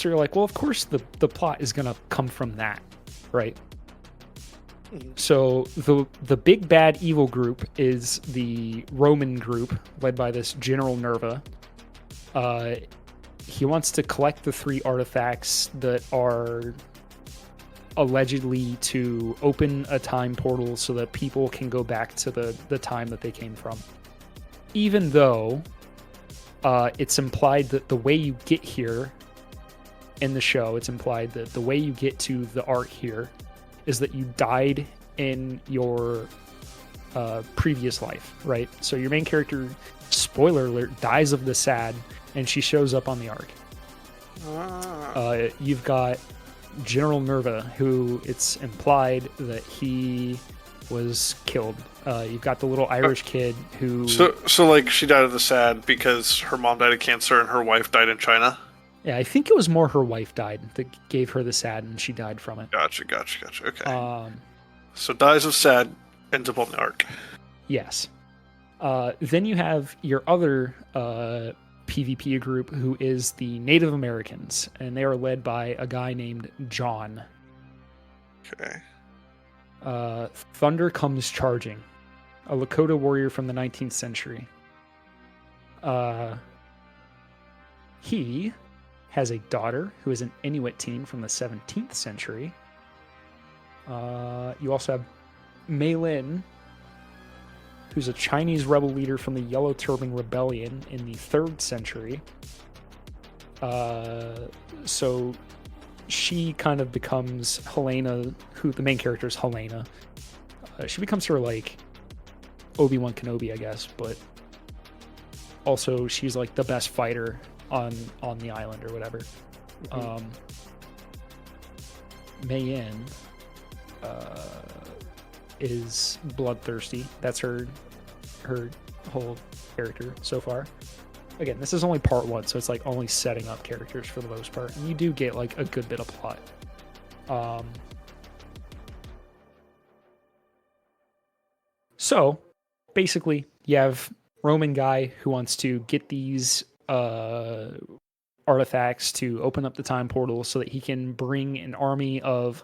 B: you're like, well, of course the plot is going to come from that, right? So the big bad evil group is the Roman group led by this General Nerva. He wants to collect the 3 artifacts that are allegedly to open a time portal so that people can go back to the time that they came from. Even though it's implied that the way you get here in the show, it's implied that the way you get to the Ark here is that you died in your previous life, right? So your main character, spoiler alert, dies of the SAD, and she shows up on the Ark. You've got General Nerva, who it's implied that he was killed. You've got the little Irish kid who...
A: So like she died of the SAD because her mom died of cancer and her wife died in China?
B: Yeah, I think it was more her wife died that gave her the SAD and she died from it.
A: Gotcha. Okay. So dies of SAD, ends up on the Ark.
B: Yes. Then you have your other PvP group, who is the Native Americans, and they are led by a guy named John.
A: Okay.
B: Thunder comes charging, a Lakota warrior from the 19th century. He has a daughter who is an Inuit teen from the 17th century. You also have Mei Lin, who's a Chinese rebel leader from the Yellow Turban Rebellion in the 3rd century. So she kind of becomes Helena, who the main character is Helena. She becomes her like Obi-Wan Kenobi, I guess, but also she's like the best fighter on the island or whatever.
A: Mm-hmm.
B: Mei Yin, is bloodthirsty. That's her whole character so far. Again, this is only part 1, so it's like only setting up characters for the most part. And you do get like a good bit of plot. So basically, you have Roman guy who wants to get these artifacts to open up the time portal so that he can bring an army of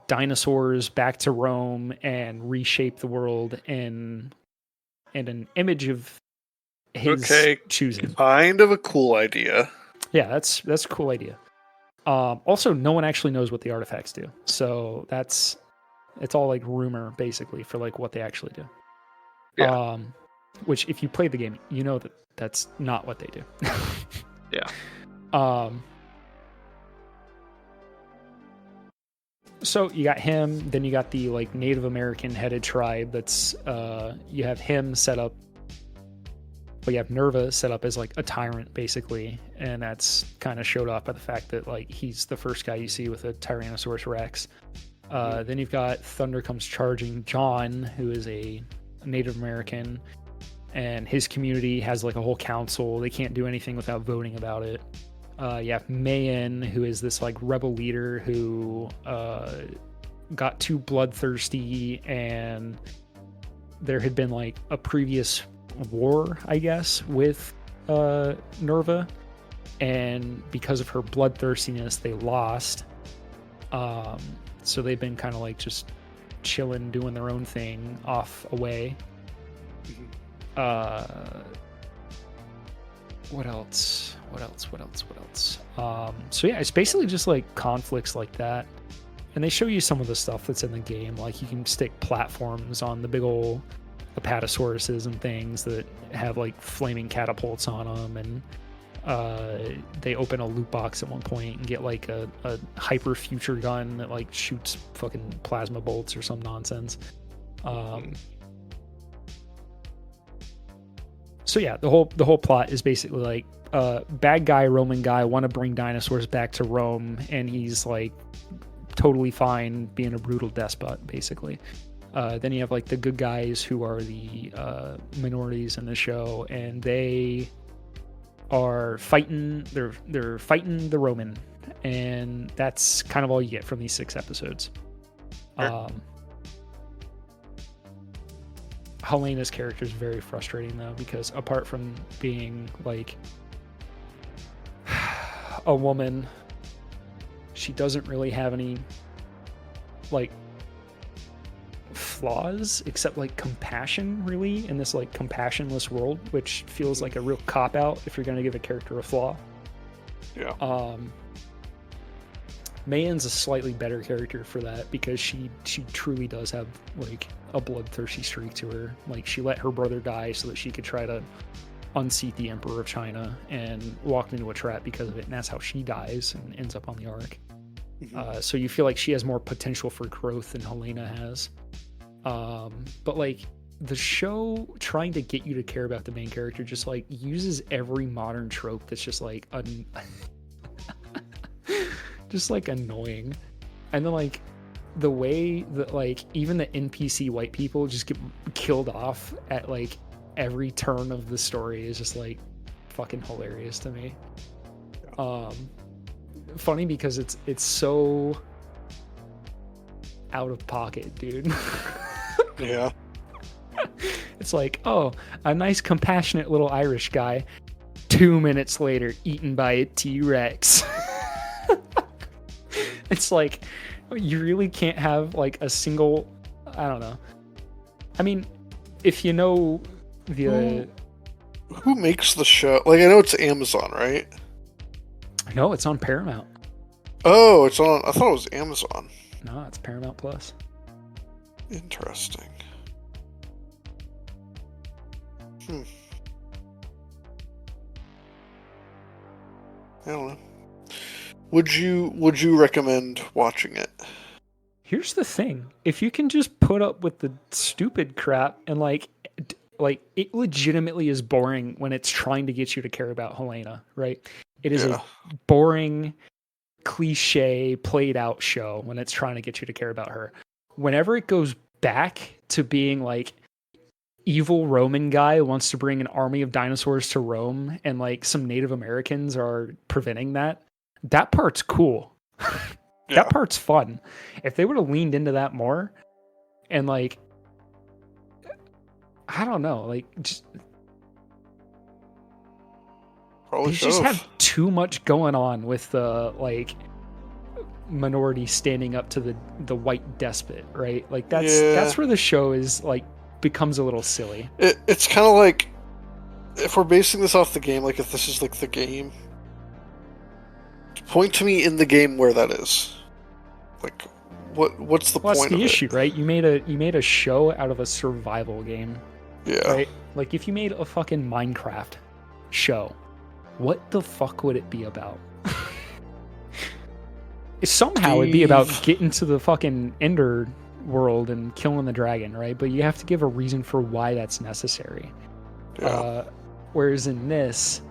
B: dinosaurs back to Rome and reshape the world in an image of his choosing.
A: Kind of a cool idea.
B: Yeah, that's a cool idea. Also, no one actually knows what the artifacts do, so it's all like rumor basically for like what they actually do.
A: Yeah.
B: Which if you play the game, you know that that's not what they do.
A: Yeah.
B: So you got him, then you got the like Native American headed tribe that's you have him set up, but you have Nerva set up as like a tyrant basically, and that's kind of showed off by the fact that like he's the first guy you see with a Tyrannosaurus Rex. Then you've got Thunder comes charging John, who is a Native American, and his community has like a whole council. They can't do anything without voting about it. You have Mayan, who is this like rebel leader who got too bloodthirsty, and there had been like a previous war, I guess, with Nerva, and because of her bloodthirstiness, they lost. So they've been kind of like just chilling, doing their own thing off away. What else? So yeah, it's basically just like conflicts like that. And they show you some of the stuff that's in the game. Like you can stick platforms on the big old apatosauruses and things that have like flaming catapults on them. And they open a loot box at one point and get like a hyper future gun that like shoots fucking plasma bolts or some nonsense. So yeah, the whole plot is basically like bad guy Roman guy want to bring dinosaurs back to Rome, and he's like totally fine being a brutal despot basically. Then you have like the good guys who are the minorities in the show, and they are fighting. They're fighting the Roman, and that's kind of all you get from these 6 episodes.
A: Sure.
B: Helena's character is very frustrating though, because apart from being like a woman, she doesn't really have any like flaws except like compassion really in this like compassionless world, which feels like a real cop out if you're going to give a character a flaw.
A: Yeah.
B: Mayan's a slightly better character for that because she truly does have like a bloodthirsty streak to her. Like she let her brother die so that she could try to unseat the Emperor of China, and walked into a trap because of it, and that's how she dies and ends up on the Ark. So you feel like she has more potential for growth than Helena has. But like the show trying to get you to care about the main character just like uses every modern trope that's just like just like annoying. And then like the way that like even the NPC white people just get killed off at like every turn of the story is just like fucking hilarious to me. Funny because it's so out of pocket, dude.
A: Yeah.
B: It's like, oh, a nice compassionate little Irish guy, 2 minutes later eaten by a T-Rex. It's like, you really can't have like a single, I don't know. I mean, if you know the...
A: Who makes the show? Like, I know it's Amazon, right?
B: No, it's on Paramount.
A: Oh, it's on... I thought it was Amazon.
B: No, it's Paramount Plus.
A: Interesting. I don't know. Would you recommend watching it?
B: Here's the thing. If you can just put up with the stupid crap and like it legitimately is boring when it's trying to get you to care about Helena, right? It is a boring, cliche, played out show when it's trying to get you to care about her. Whenever it goes back to being like evil Roman guy wants to bring an army of dinosaurs to Rome, and like some Native Americans are preventing that. That part's cool. That part's fun. If they would have leaned into that more, and like, I don't know, like just
A: Probably
B: they just have too much going on with the like minority standing up to the white despot, right? Like that's where the show is like becomes a little silly.
A: It's kind of like, if we're basing this off the game, like if this is like the game, point to me in the game where that is. Like, what's the point?
B: That's the issue, right? You made a show out of a survival game.
A: Yeah.
B: Right? Like if you made a fucking Minecraft show, what the fuck would it be about? Somehow it'd be about getting to the fucking Ender world and killing the dragon, right? But you have to give a reason for why that's necessary.
A: Yeah.
B: Whereas in this,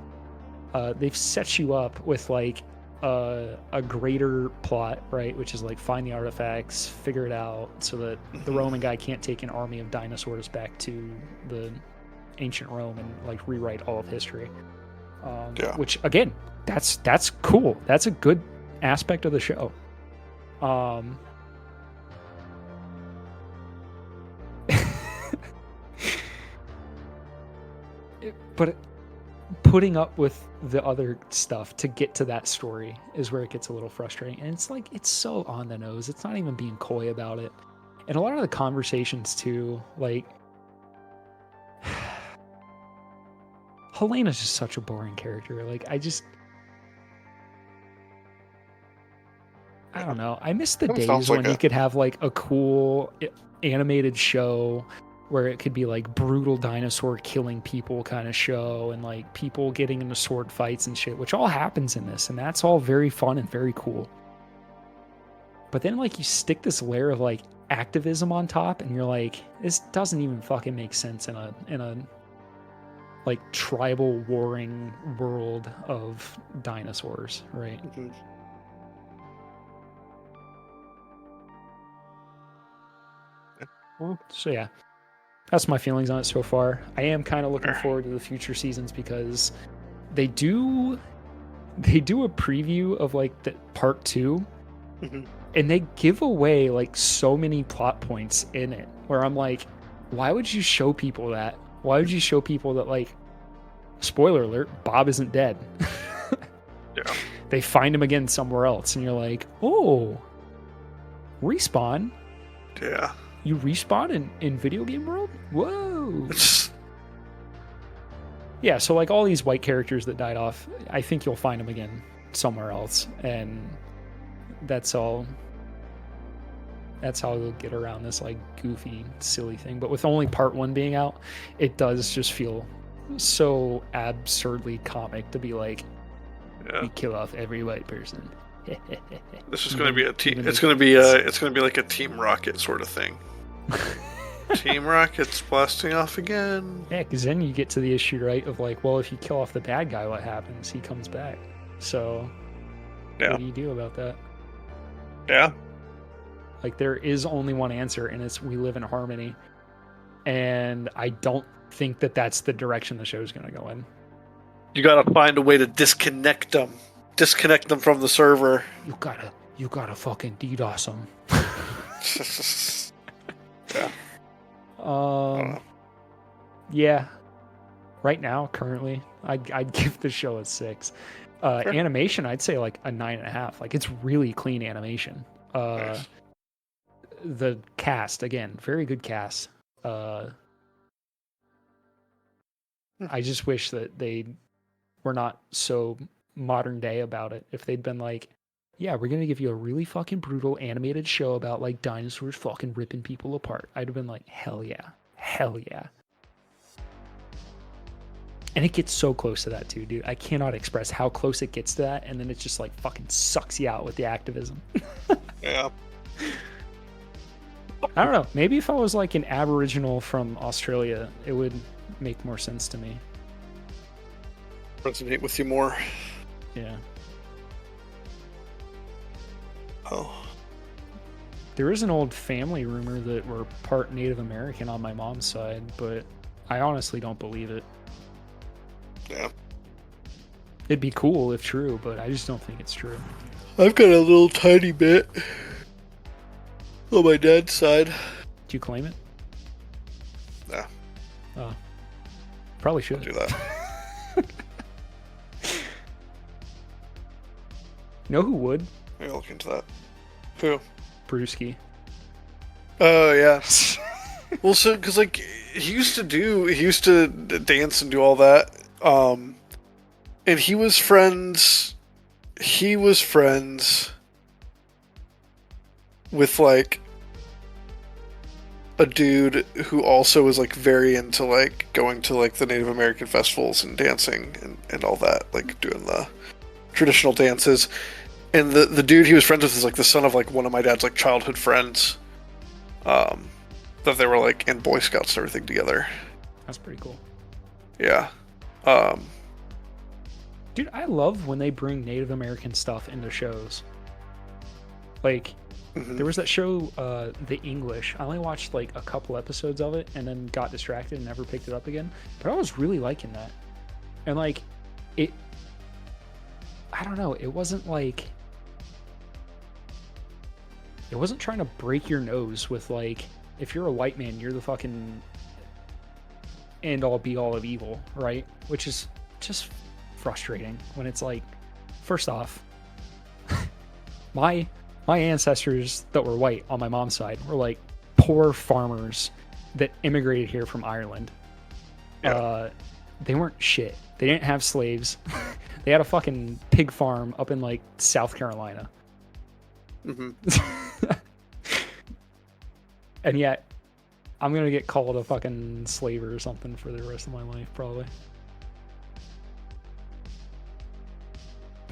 B: they've set you up with like a greater plot, right? Which is like find the artifacts, figure it out, so that the Roman guy can't take an army of dinosaurs back to the ancient Rome and like rewrite all of history. Which again, that's cool. That's a good aspect of the show. But putting up with the other stuff to get to that story is where it gets a little frustrating. And it's like, it's so on the nose. It's not even being coy about it. And a lot of the conversations too, like Helena's just such a boring character. Like I don't know. I miss the days when you could have like a cool animated show where it could be like brutal dinosaur killing people kind of show, and like people getting into sword fights and shit, which all happens in this, and that's all very fun and very cool. But then like you stick this layer of like activism on top, and you're like, this doesn't even fucking make sense in a like tribal warring world of dinosaurs, right?
A: Mm-hmm.
B: So yeah, that's my feelings on it so far. I am kind of looking forward to the future seasons because they do a preview of like the part 2, and they give away like so many plot points in it where I'm like, why would you show people that? Why would you show people that, like, spoiler alert, Bob isn't dead?
A: Yeah.
B: They find him again somewhere else, and you're like, oh, respawn?
A: Yeah.
B: You respawn in video game world? Whoa. Yeah, so like all these white characters that died off, I think you'll find them again somewhere else, and that's all. That's how they'll get around this like goofy, silly thing. But with only part 1 being out, it does just feel so absurdly comic to be like, we kill off every white person.
A: This is going to be a team. It's going to be like a Team Rocket sort of thing. Team Rocket's blasting off again.
B: Yeah, because then you get to the issue, right, of like, well, if you kill off the bad guy, what happens? He comes back. So, what do you do about that?
A: Yeah.
B: Like, there is only one answer, and it's we live in harmony. And I don't think that that's the direction the show's going to go in.
A: You got to find a way to disconnect them. Disconnect them from the server.
B: You gotta fucking DDoS them.
A: Yeah.
B: Yeah. Right now, currently, I'd give the show a 6. Sure. Animation, I'd say like a 9.5. Like, it's really clean animation. Nice. The cast, again, very good cast. I just wish that they were not so modern day about it. If they'd been like, yeah, we're gonna give you a really fucking brutal animated show about like dinosaurs fucking ripping people apart, I'd have been like, hell yeah. And it gets so close to that too, dude. I cannot express how close it gets to that, and then it just like fucking sucks you out with the activism.
A: Yeah.
B: I don't know. Maybe if I was like an Aboriginal from Australia, it would make more sense to me.
A: Resonate with you more.
B: Yeah.
A: Oh.
B: There is an old family rumor that we're part Native American on my mom's side, but I honestly don't believe it.
A: Yeah.
B: It'd be cool if true, but I just don't think it's true.
A: I've got a little tiny bit on my dad's side.
B: Do you claim it?
A: Yeah.
B: Oh. Probably should.
A: I'll do that.
B: Know who would?
A: Maybe I'll look into that. Who?
B: Brewski.
A: Oh, yeah. Well, so, because, like, he used to dance and do all that. And he was friends with, like, a dude who also was, like, very into, like, going to, like, the Native American festivals and dancing and all that, like, doing the traditional dances. And the dude he was friends with is, like, the son of, like, one of my dad's, like, childhood friends. That they were, like, in Boy Scouts and everything together.
B: That's pretty cool.
A: Yeah.
B: Dude, I love when they bring Native American stuff into shows. Like, there was that show, The English. I only watched, like, a couple episodes of it and then got distracted and never picked it up again. But I was really liking that. And, like, I don't know, it wasn't like... It wasn't trying to break your nose with, like, if you're a white man, you're the fucking end-all be-all of evil, right? Which is just frustrating when it's like, first off, my ancestors that were white on my mom's side were, like, poor farmers that immigrated here from Ireland. Yeah. They weren't shit. They didn't have slaves. They had a fucking pig farm up in, like, South Carolina. And yet, I'm gonna get called a fucking slaver or something for the rest of my life, probably.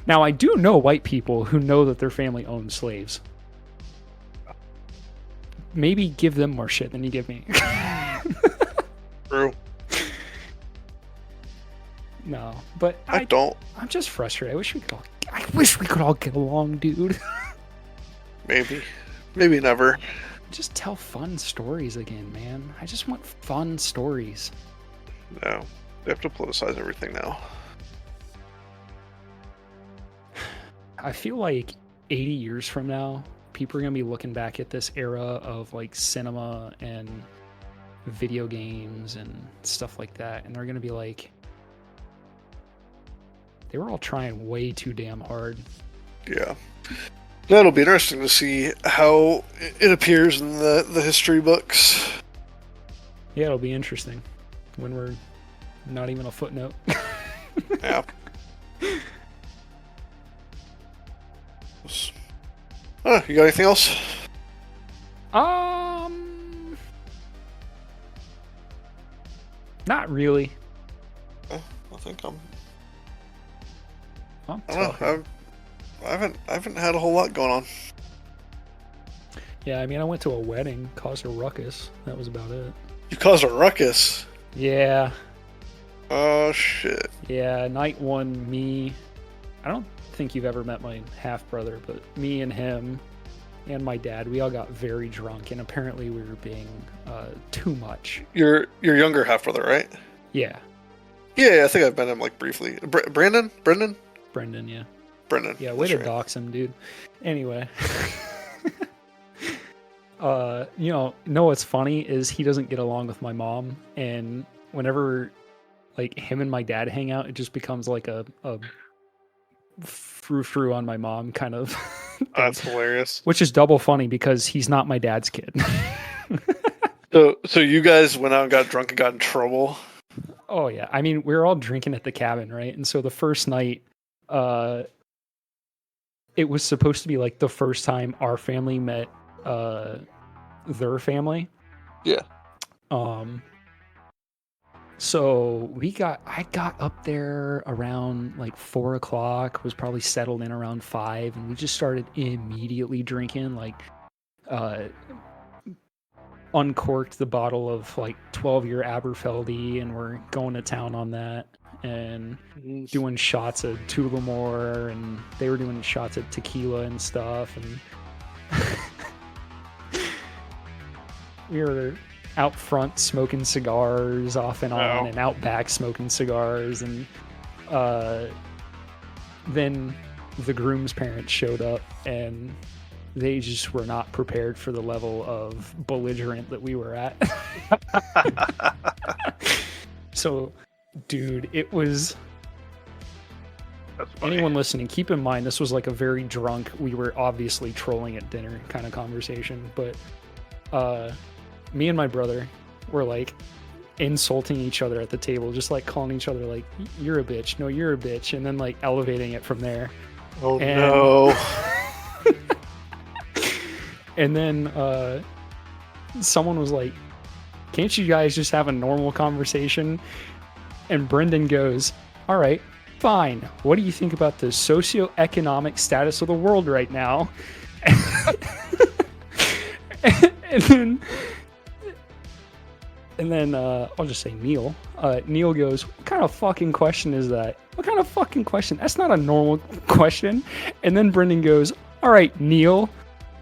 B: Now, I do know white people who know that their family owns slaves. Maybe give them more shit than you give me.
A: True.
B: No, but
A: I don't.
B: I'm just frustrated. I wish we could all get along, dude.
A: Maybe never.
B: Just tell fun stories again, man. I just want fun stories.
A: No, they have to politicize everything now.
B: I feel like 80 years from now, people are going to be looking back at this era of, like, cinema and video games and stuff like that, and they're going to be like, they were all trying way too damn hard.
A: Yeah. That'll be interesting to see how it appears in the history books.
B: Yeah, it'll be interesting when we're not even a footnote.
A: Yeah. You got anything else?
B: Not really.
A: I think I
B: don't
A: know. I haven't had a whole lot going on.
B: Yeah, I mean, I went to a wedding, caused a ruckus. That was about it.
A: You caused a ruckus?
B: Yeah.
A: Oh, shit.
B: Yeah, night one, me... I don't think you've ever met my half-brother, but me and him and my dad, we all got very drunk, and apparently we were being too much.
A: Your younger half-brother, right?
B: Yeah.
A: Yeah, I think I've met him, like, briefly. Brendan,
B: yeah.
A: Brendan.
B: Yeah, way to dox him, dude. Anyway. You know what's funny is he doesn't get along with my mom, and whenever, like, him and my dad hang out, it just becomes like a frou-frou on my mom kind of thing.
A: That's hilarious.
B: Which is double funny because he's not my dad's kid.
A: So you guys went out and got drunk and got in trouble?
B: Oh, yeah. I mean, we were all drinking at the cabin, right? And so the first night, it was supposed to be, like, the first time our family met their family.
A: Yeah.
B: So I got up there around like 4 o'clock, was probably settled in around 5, and we just started immediately drinking, like, uncorked the bottle of, like, 12-year Aberfeldy, and we're going to town on that, and doing shots of Tullamore, and they were doing shots of tequila and stuff, and we were out front smoking cigars off and on, and out back smoking cigars, and then the groom's parents showed up, and they just were not prepared for the level of belligerent that we were at. So, dude, it was... Anyone listening, keep in mind, this was like a very drunk, we were obviously trolling at dinner kind of conversation, but me and my brother were like insulting each other at the table, just like calling each other like, you're a bitch, no, you're a bitch, and then like elevating it from there.
A: Oh, no.
B: And then someone was like, can't you guys just have a normal conversation? And Brendan goes, all right, fine. What do you think about the socioeconomic status of the world right now? And then I'll just say Neil. Neil goes, what kind of fucking question is that? What kind of fucking question? That's not a normal question. And then Brendan goes, all right, Neil,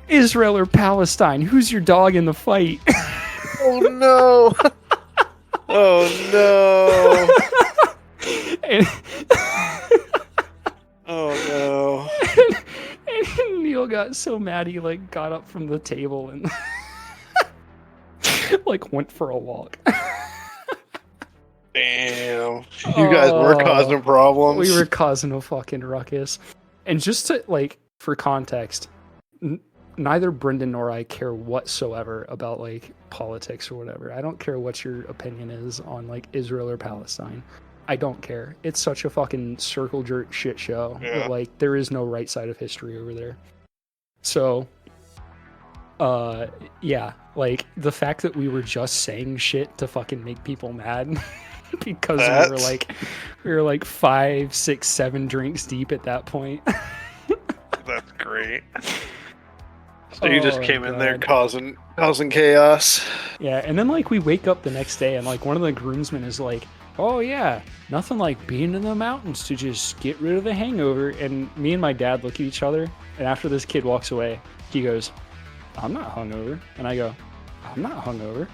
B: Israel or Palestine? Who's your dog in the fight?
A: Oh, no. Oh, no.
B: And,
A: oh,
B: no. And Neil got so mad he like got up from the table and like went for a walk.
A: Damn. You guys were causing problems.
B: We were causing a fucking ruckus. And just to, like, for context, neither Brendan nor I care whatsoever about, like, politics or whatever. I don't care what your opinion is on, like, Israel or Palestine. I don't care. It's such a fucking circle jerk shit show.
A: Yeah.
B: That, like, there is no right side of history over there. So, yeah, like, the fact that we were just saying shit to fucking make people mad because we were like 5, 6, 7 drinks deep at that point.
A: That's great. So you just came in there causing chaos.
B: Yeah, and then like we wake up the next day and like one of the groomsmen is like, oh yeah, nothing like being in the mountains to just get rid of the hangover. And me and my dad look at each other, and after this kid walks away, he goes, I'm not hungover. And I go, I'm not hungover.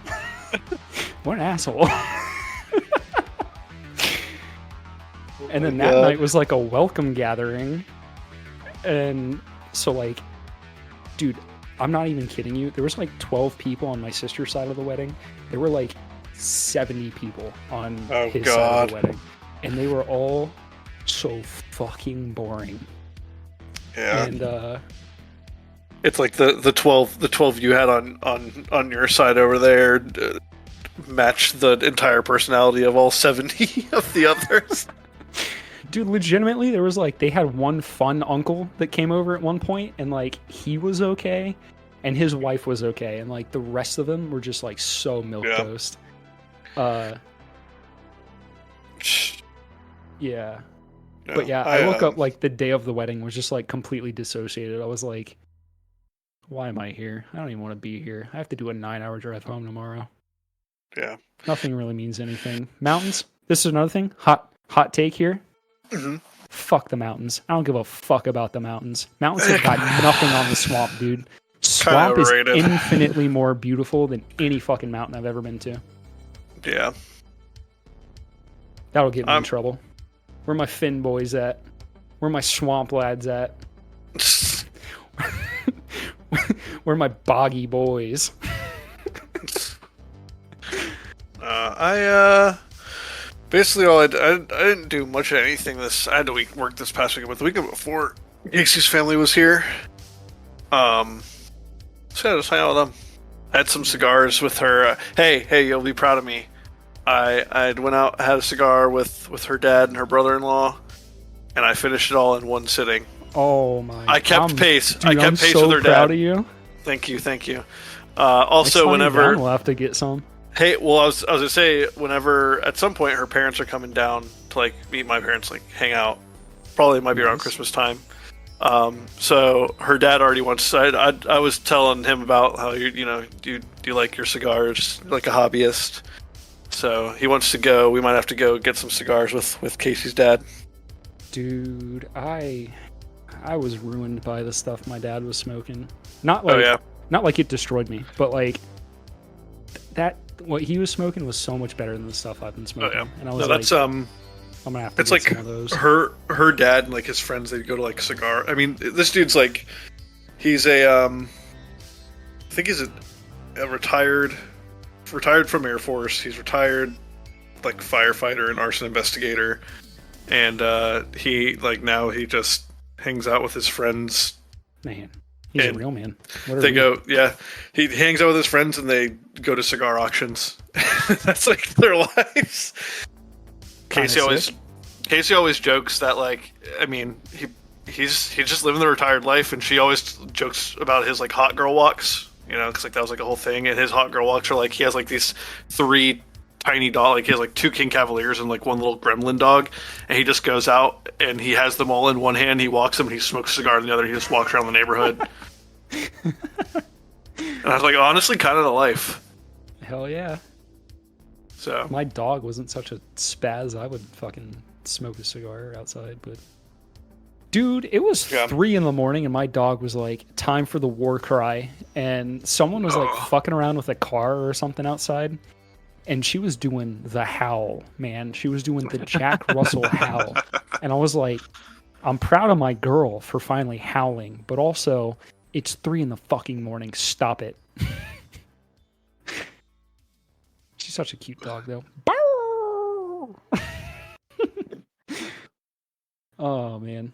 B: What an asshole. And then that night was like a welcome gathering. And so like, dude, I'm not even kidding you. There was like 12 people on my sister's side of the wedding. There were like 70 people on his side of the wedding. And they were all so fucking boring.
A: Yeah.
B: And
A: it's like the 12 you had on your side over there matched the entire personality of all 70 of the others.
B: Dude, legitimately, there was like, they had one fun uncle that came over at one point, and like, he was okay, and his wife was okay, and like, the rest of them were just like so milquetoast. Yeah. But yeah, I woke up like the day of the wedding, was just like completely dissociated. I was like, why am I here? I don't even want to be here. I have to do a 9-hour drive home tomorrow.
A: Yeah.
B: Nothing really means anything. Mountains, this is another thing. Hot take here.
A: Mm-hmm.
B: Fuck the mountains. I don't give a fuck about the mountains. Mountains have got nothing on the swamp, dude. Swamp is infinitely more beautiful than any fucking mountain I've ever been to.
A: Yeah.
B: That'll get me in trouble. Where my Finn boys at? Where my swamp lads at? Where my boggy boys?
A: Basically, I didn't do much of anything I had to work this past weekend, but the weekend before, Casey's family was here. So yeah, just hang out with them. I had some cigars with her. Hey, you'll be proud of me. I went out, had a cigar with her dad and her brother-in-law, and I finished it all in one sitting.
B: Oh my!
A: I kept pace.
B: Dude,
A: I kept pace
B: so
A: with her dad.
B: Proud of you.
A: Thank you. Also, whenever
B: we'll have to get some.
A: Hey, well, I was gonna say, whenever at some point her parents are coming down to like meet my parents, like hang out. Probably might be around Christmas time. So her dad already wants. I was telling him about how do you like your cigars like a hobbyist. So he wants to go. We might have to go get some cigars with Casey's dad.
B: Dude, I was ruined by the stuff my dad was smoking. Not like it destroyed me, but like that what he was smoking was so much better than the stuff I've been smoking.
A: Oh, yeah.
B: And I was
A: that's
B: I'm gonna have to
A: it's
B: get
A: like
B: some of those.
A: her dad and like his friends, they'd go to like cigar. I mean, this dude's like, he's a I think he's a retired from Air Force. He's retired like firefighter and arson investigator, and he like now he just hangs out with his friends.
B: Man, he's a real man.
A: He hangs out with his friends and they go to cigar auctions. That's like their lives. Casey always jokes that, like, I mean, he's just living the retired life, and she always jokes about his like hot girl walks, you know, because like that was like a whole thing. And his hot girl walks are like he has like these 3 tiny dog, like he has like 2 King Cavaliers and like 1 little gremlin dog, and he just goes out and he has them all in one hand. He walks them and he smokes a cigar in the other. He just walks around the neighborhood. And I was like, honestly, kind of the life.
B: Hell yeah.
A: So
B: if my dog wasn't such a spaz, I would fucking smoke a cigar outside. But dude, it was 3 a.m. and my dog was like, time for the war cry. And someone was like fucking around with a car or something outside. And she was doing the howl, man. She was doing the Jack Russell howl. And I was like, I'm proud of my girl for finally howling. But also, it's 3 a.m. Stop it. She's such a cute dog, though. Oh, man.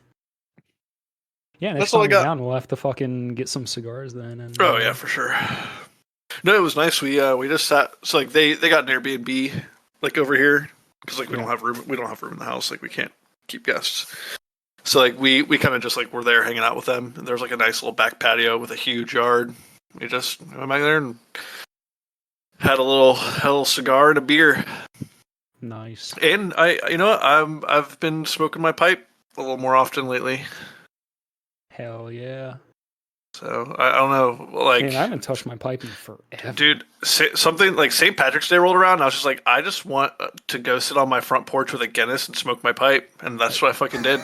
B: Yeah, next time we're down, we'll have to fucking get some cigars then. And,
A: yeah, for sure. No, it was nice. We just sat. So like they got an Airbnb like over here because like we don't have room. We don't have room in the house. Like we can't keep guests. So like we kind of just like were there hanging out with them. And there's like a nice little back patio with a huge yard. We just went back there and had a little cigar and a beer.
B: Nice.
A: And I've been smoking my pipe a little more often lately.
B: Hell yeah.
A: So I don't know, like,
B: man, I haven't touched my pipe in forever.
A: Dude, something like St. Patrick's Day rolled around, and I was just like, I just want to go sit on my front porch with a Guinness and smoke my pipe, and that's what I fucking did.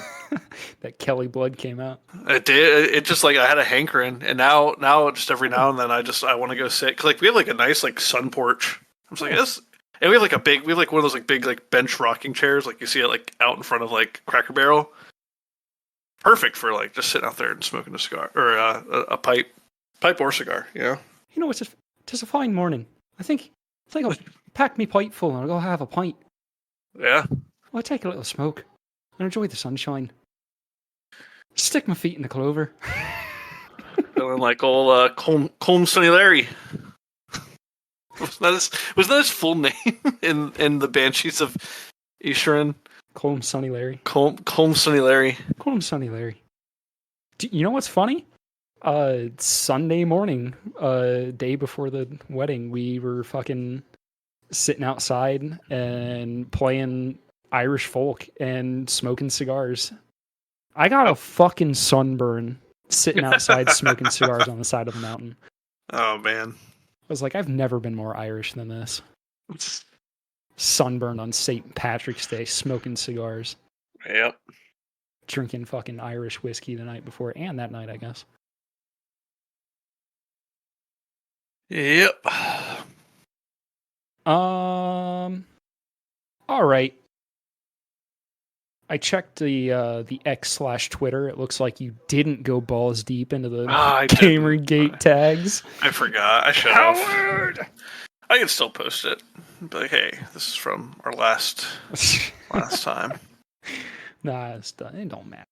B: That Kelly blood came out.
A: It did. It just like I had a hankering, and now just every now and then I want to go sit. 'Cause like we have like a nice like sun porch. I'm just like this, and we have like one of those like big like bench rocking chairs, like you see it like out in front of like Cracker Barrel. Perfect for like just sitting out there and smoking a cigar or a pipe or cigar. You know.
B: You know, it's just a fine morning. I think I'll pack me pipe full and I'll go have a pint.
A: Yeah.
B: I'll take a little smoke and enjoy the sunshine. Stick my feet in the clover.
A: Feeling like old Colm Sonny Larry. Was that his full name in the Banshees of Inisherin?
B: Colm Sonny Larry.
A: Colm Sonny Larry.
B: Colm Sonny Larry. You know what's funny? Sunday morning, day before the wedding, we were fucking sitting outside and playing Irish folk and smoking cigars. I got a fucking sunburn sitting outside smoking cigars on the side of the mountain.
A: Oh, man.
B: I was like, I've never been more Irish than this. Sunburned on St. Patrick's Day, smoking cigars.
A: Yep.
B: Drinking fucking Irish whiskey the night before and that night, I guess.
A: Yep.
B: All right. I checked the X/Twitter. It looks like you didn't go balls deep into the Gamergate tags.
A: I forgot. I should have. I can still post it. But like, hey, this is from our last time.
B: Nah, it don't matter.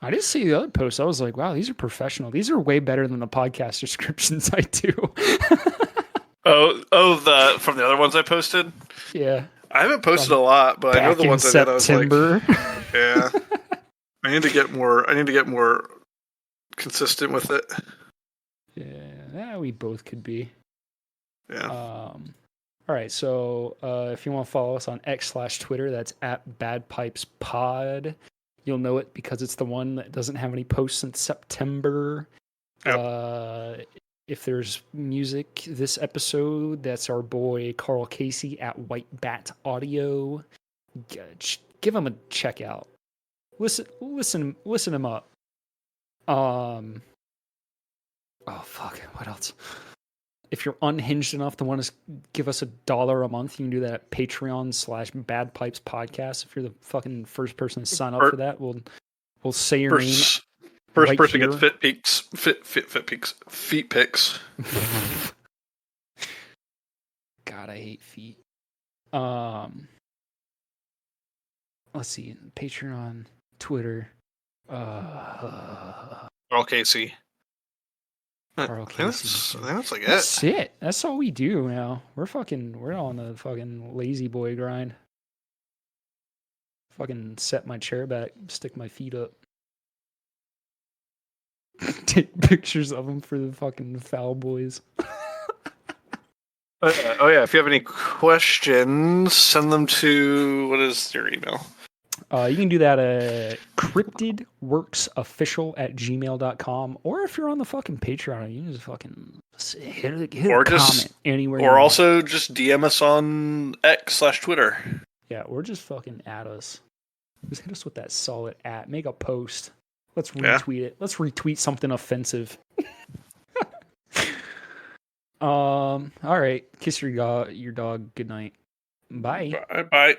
B: I did see the other posts. I was like, wow, these are professional. These are way better than the podcast descriptions I do.
A: From the other ones I posted?
B: Yeah.
A: I haven't posted a lot, but I know the ones I did. I was like, yeah. I need to get more consistent with it.
B: Yeah, we both could be.
A: Yeah.
B: All right, so if you want to follow us on X/Twitter, that's @BadPipesPod. You'll know it because it's the one that doesn't have any posts since September. Yep. If there's music this episode, that's our boy Carl Casey @WhiteBatAudio. Give him a check out. Listen him up. Oh fuck, what else? If you're unhinged enough to want to give us $1 a month, you can do that at Patreon/Bad Pipes Podcast. If you're the fucking first person to sign up for that, we'll say your name.
A: First person gets feet pics.
B: God, I hate feet. Let's see, Patreon, Twitter.
A: Carl Casey.
B: Carl Casey.
A: That's like
B: That's it. That's all we do now. We're on the fucking lazy boy grind. Fucking set my chair back, stick my feet up. Take pictures of them for the fucking foul boys.
A: If you have any questions, send them to, what is your email?
B: You can do that at cryptidworksofficial@gmail.com, or if you're on the fucking Patreon, you can just fucking hit a comment anywhere.
A: Or also just DM us on X/Twitter.
B: Yeah, or just fucking at us. Just hit us with that solid @ Make a post. Let's retweet it. Let's retweet something offensive. All right. Kiss your dog. Good night. Bye.
A: Bye.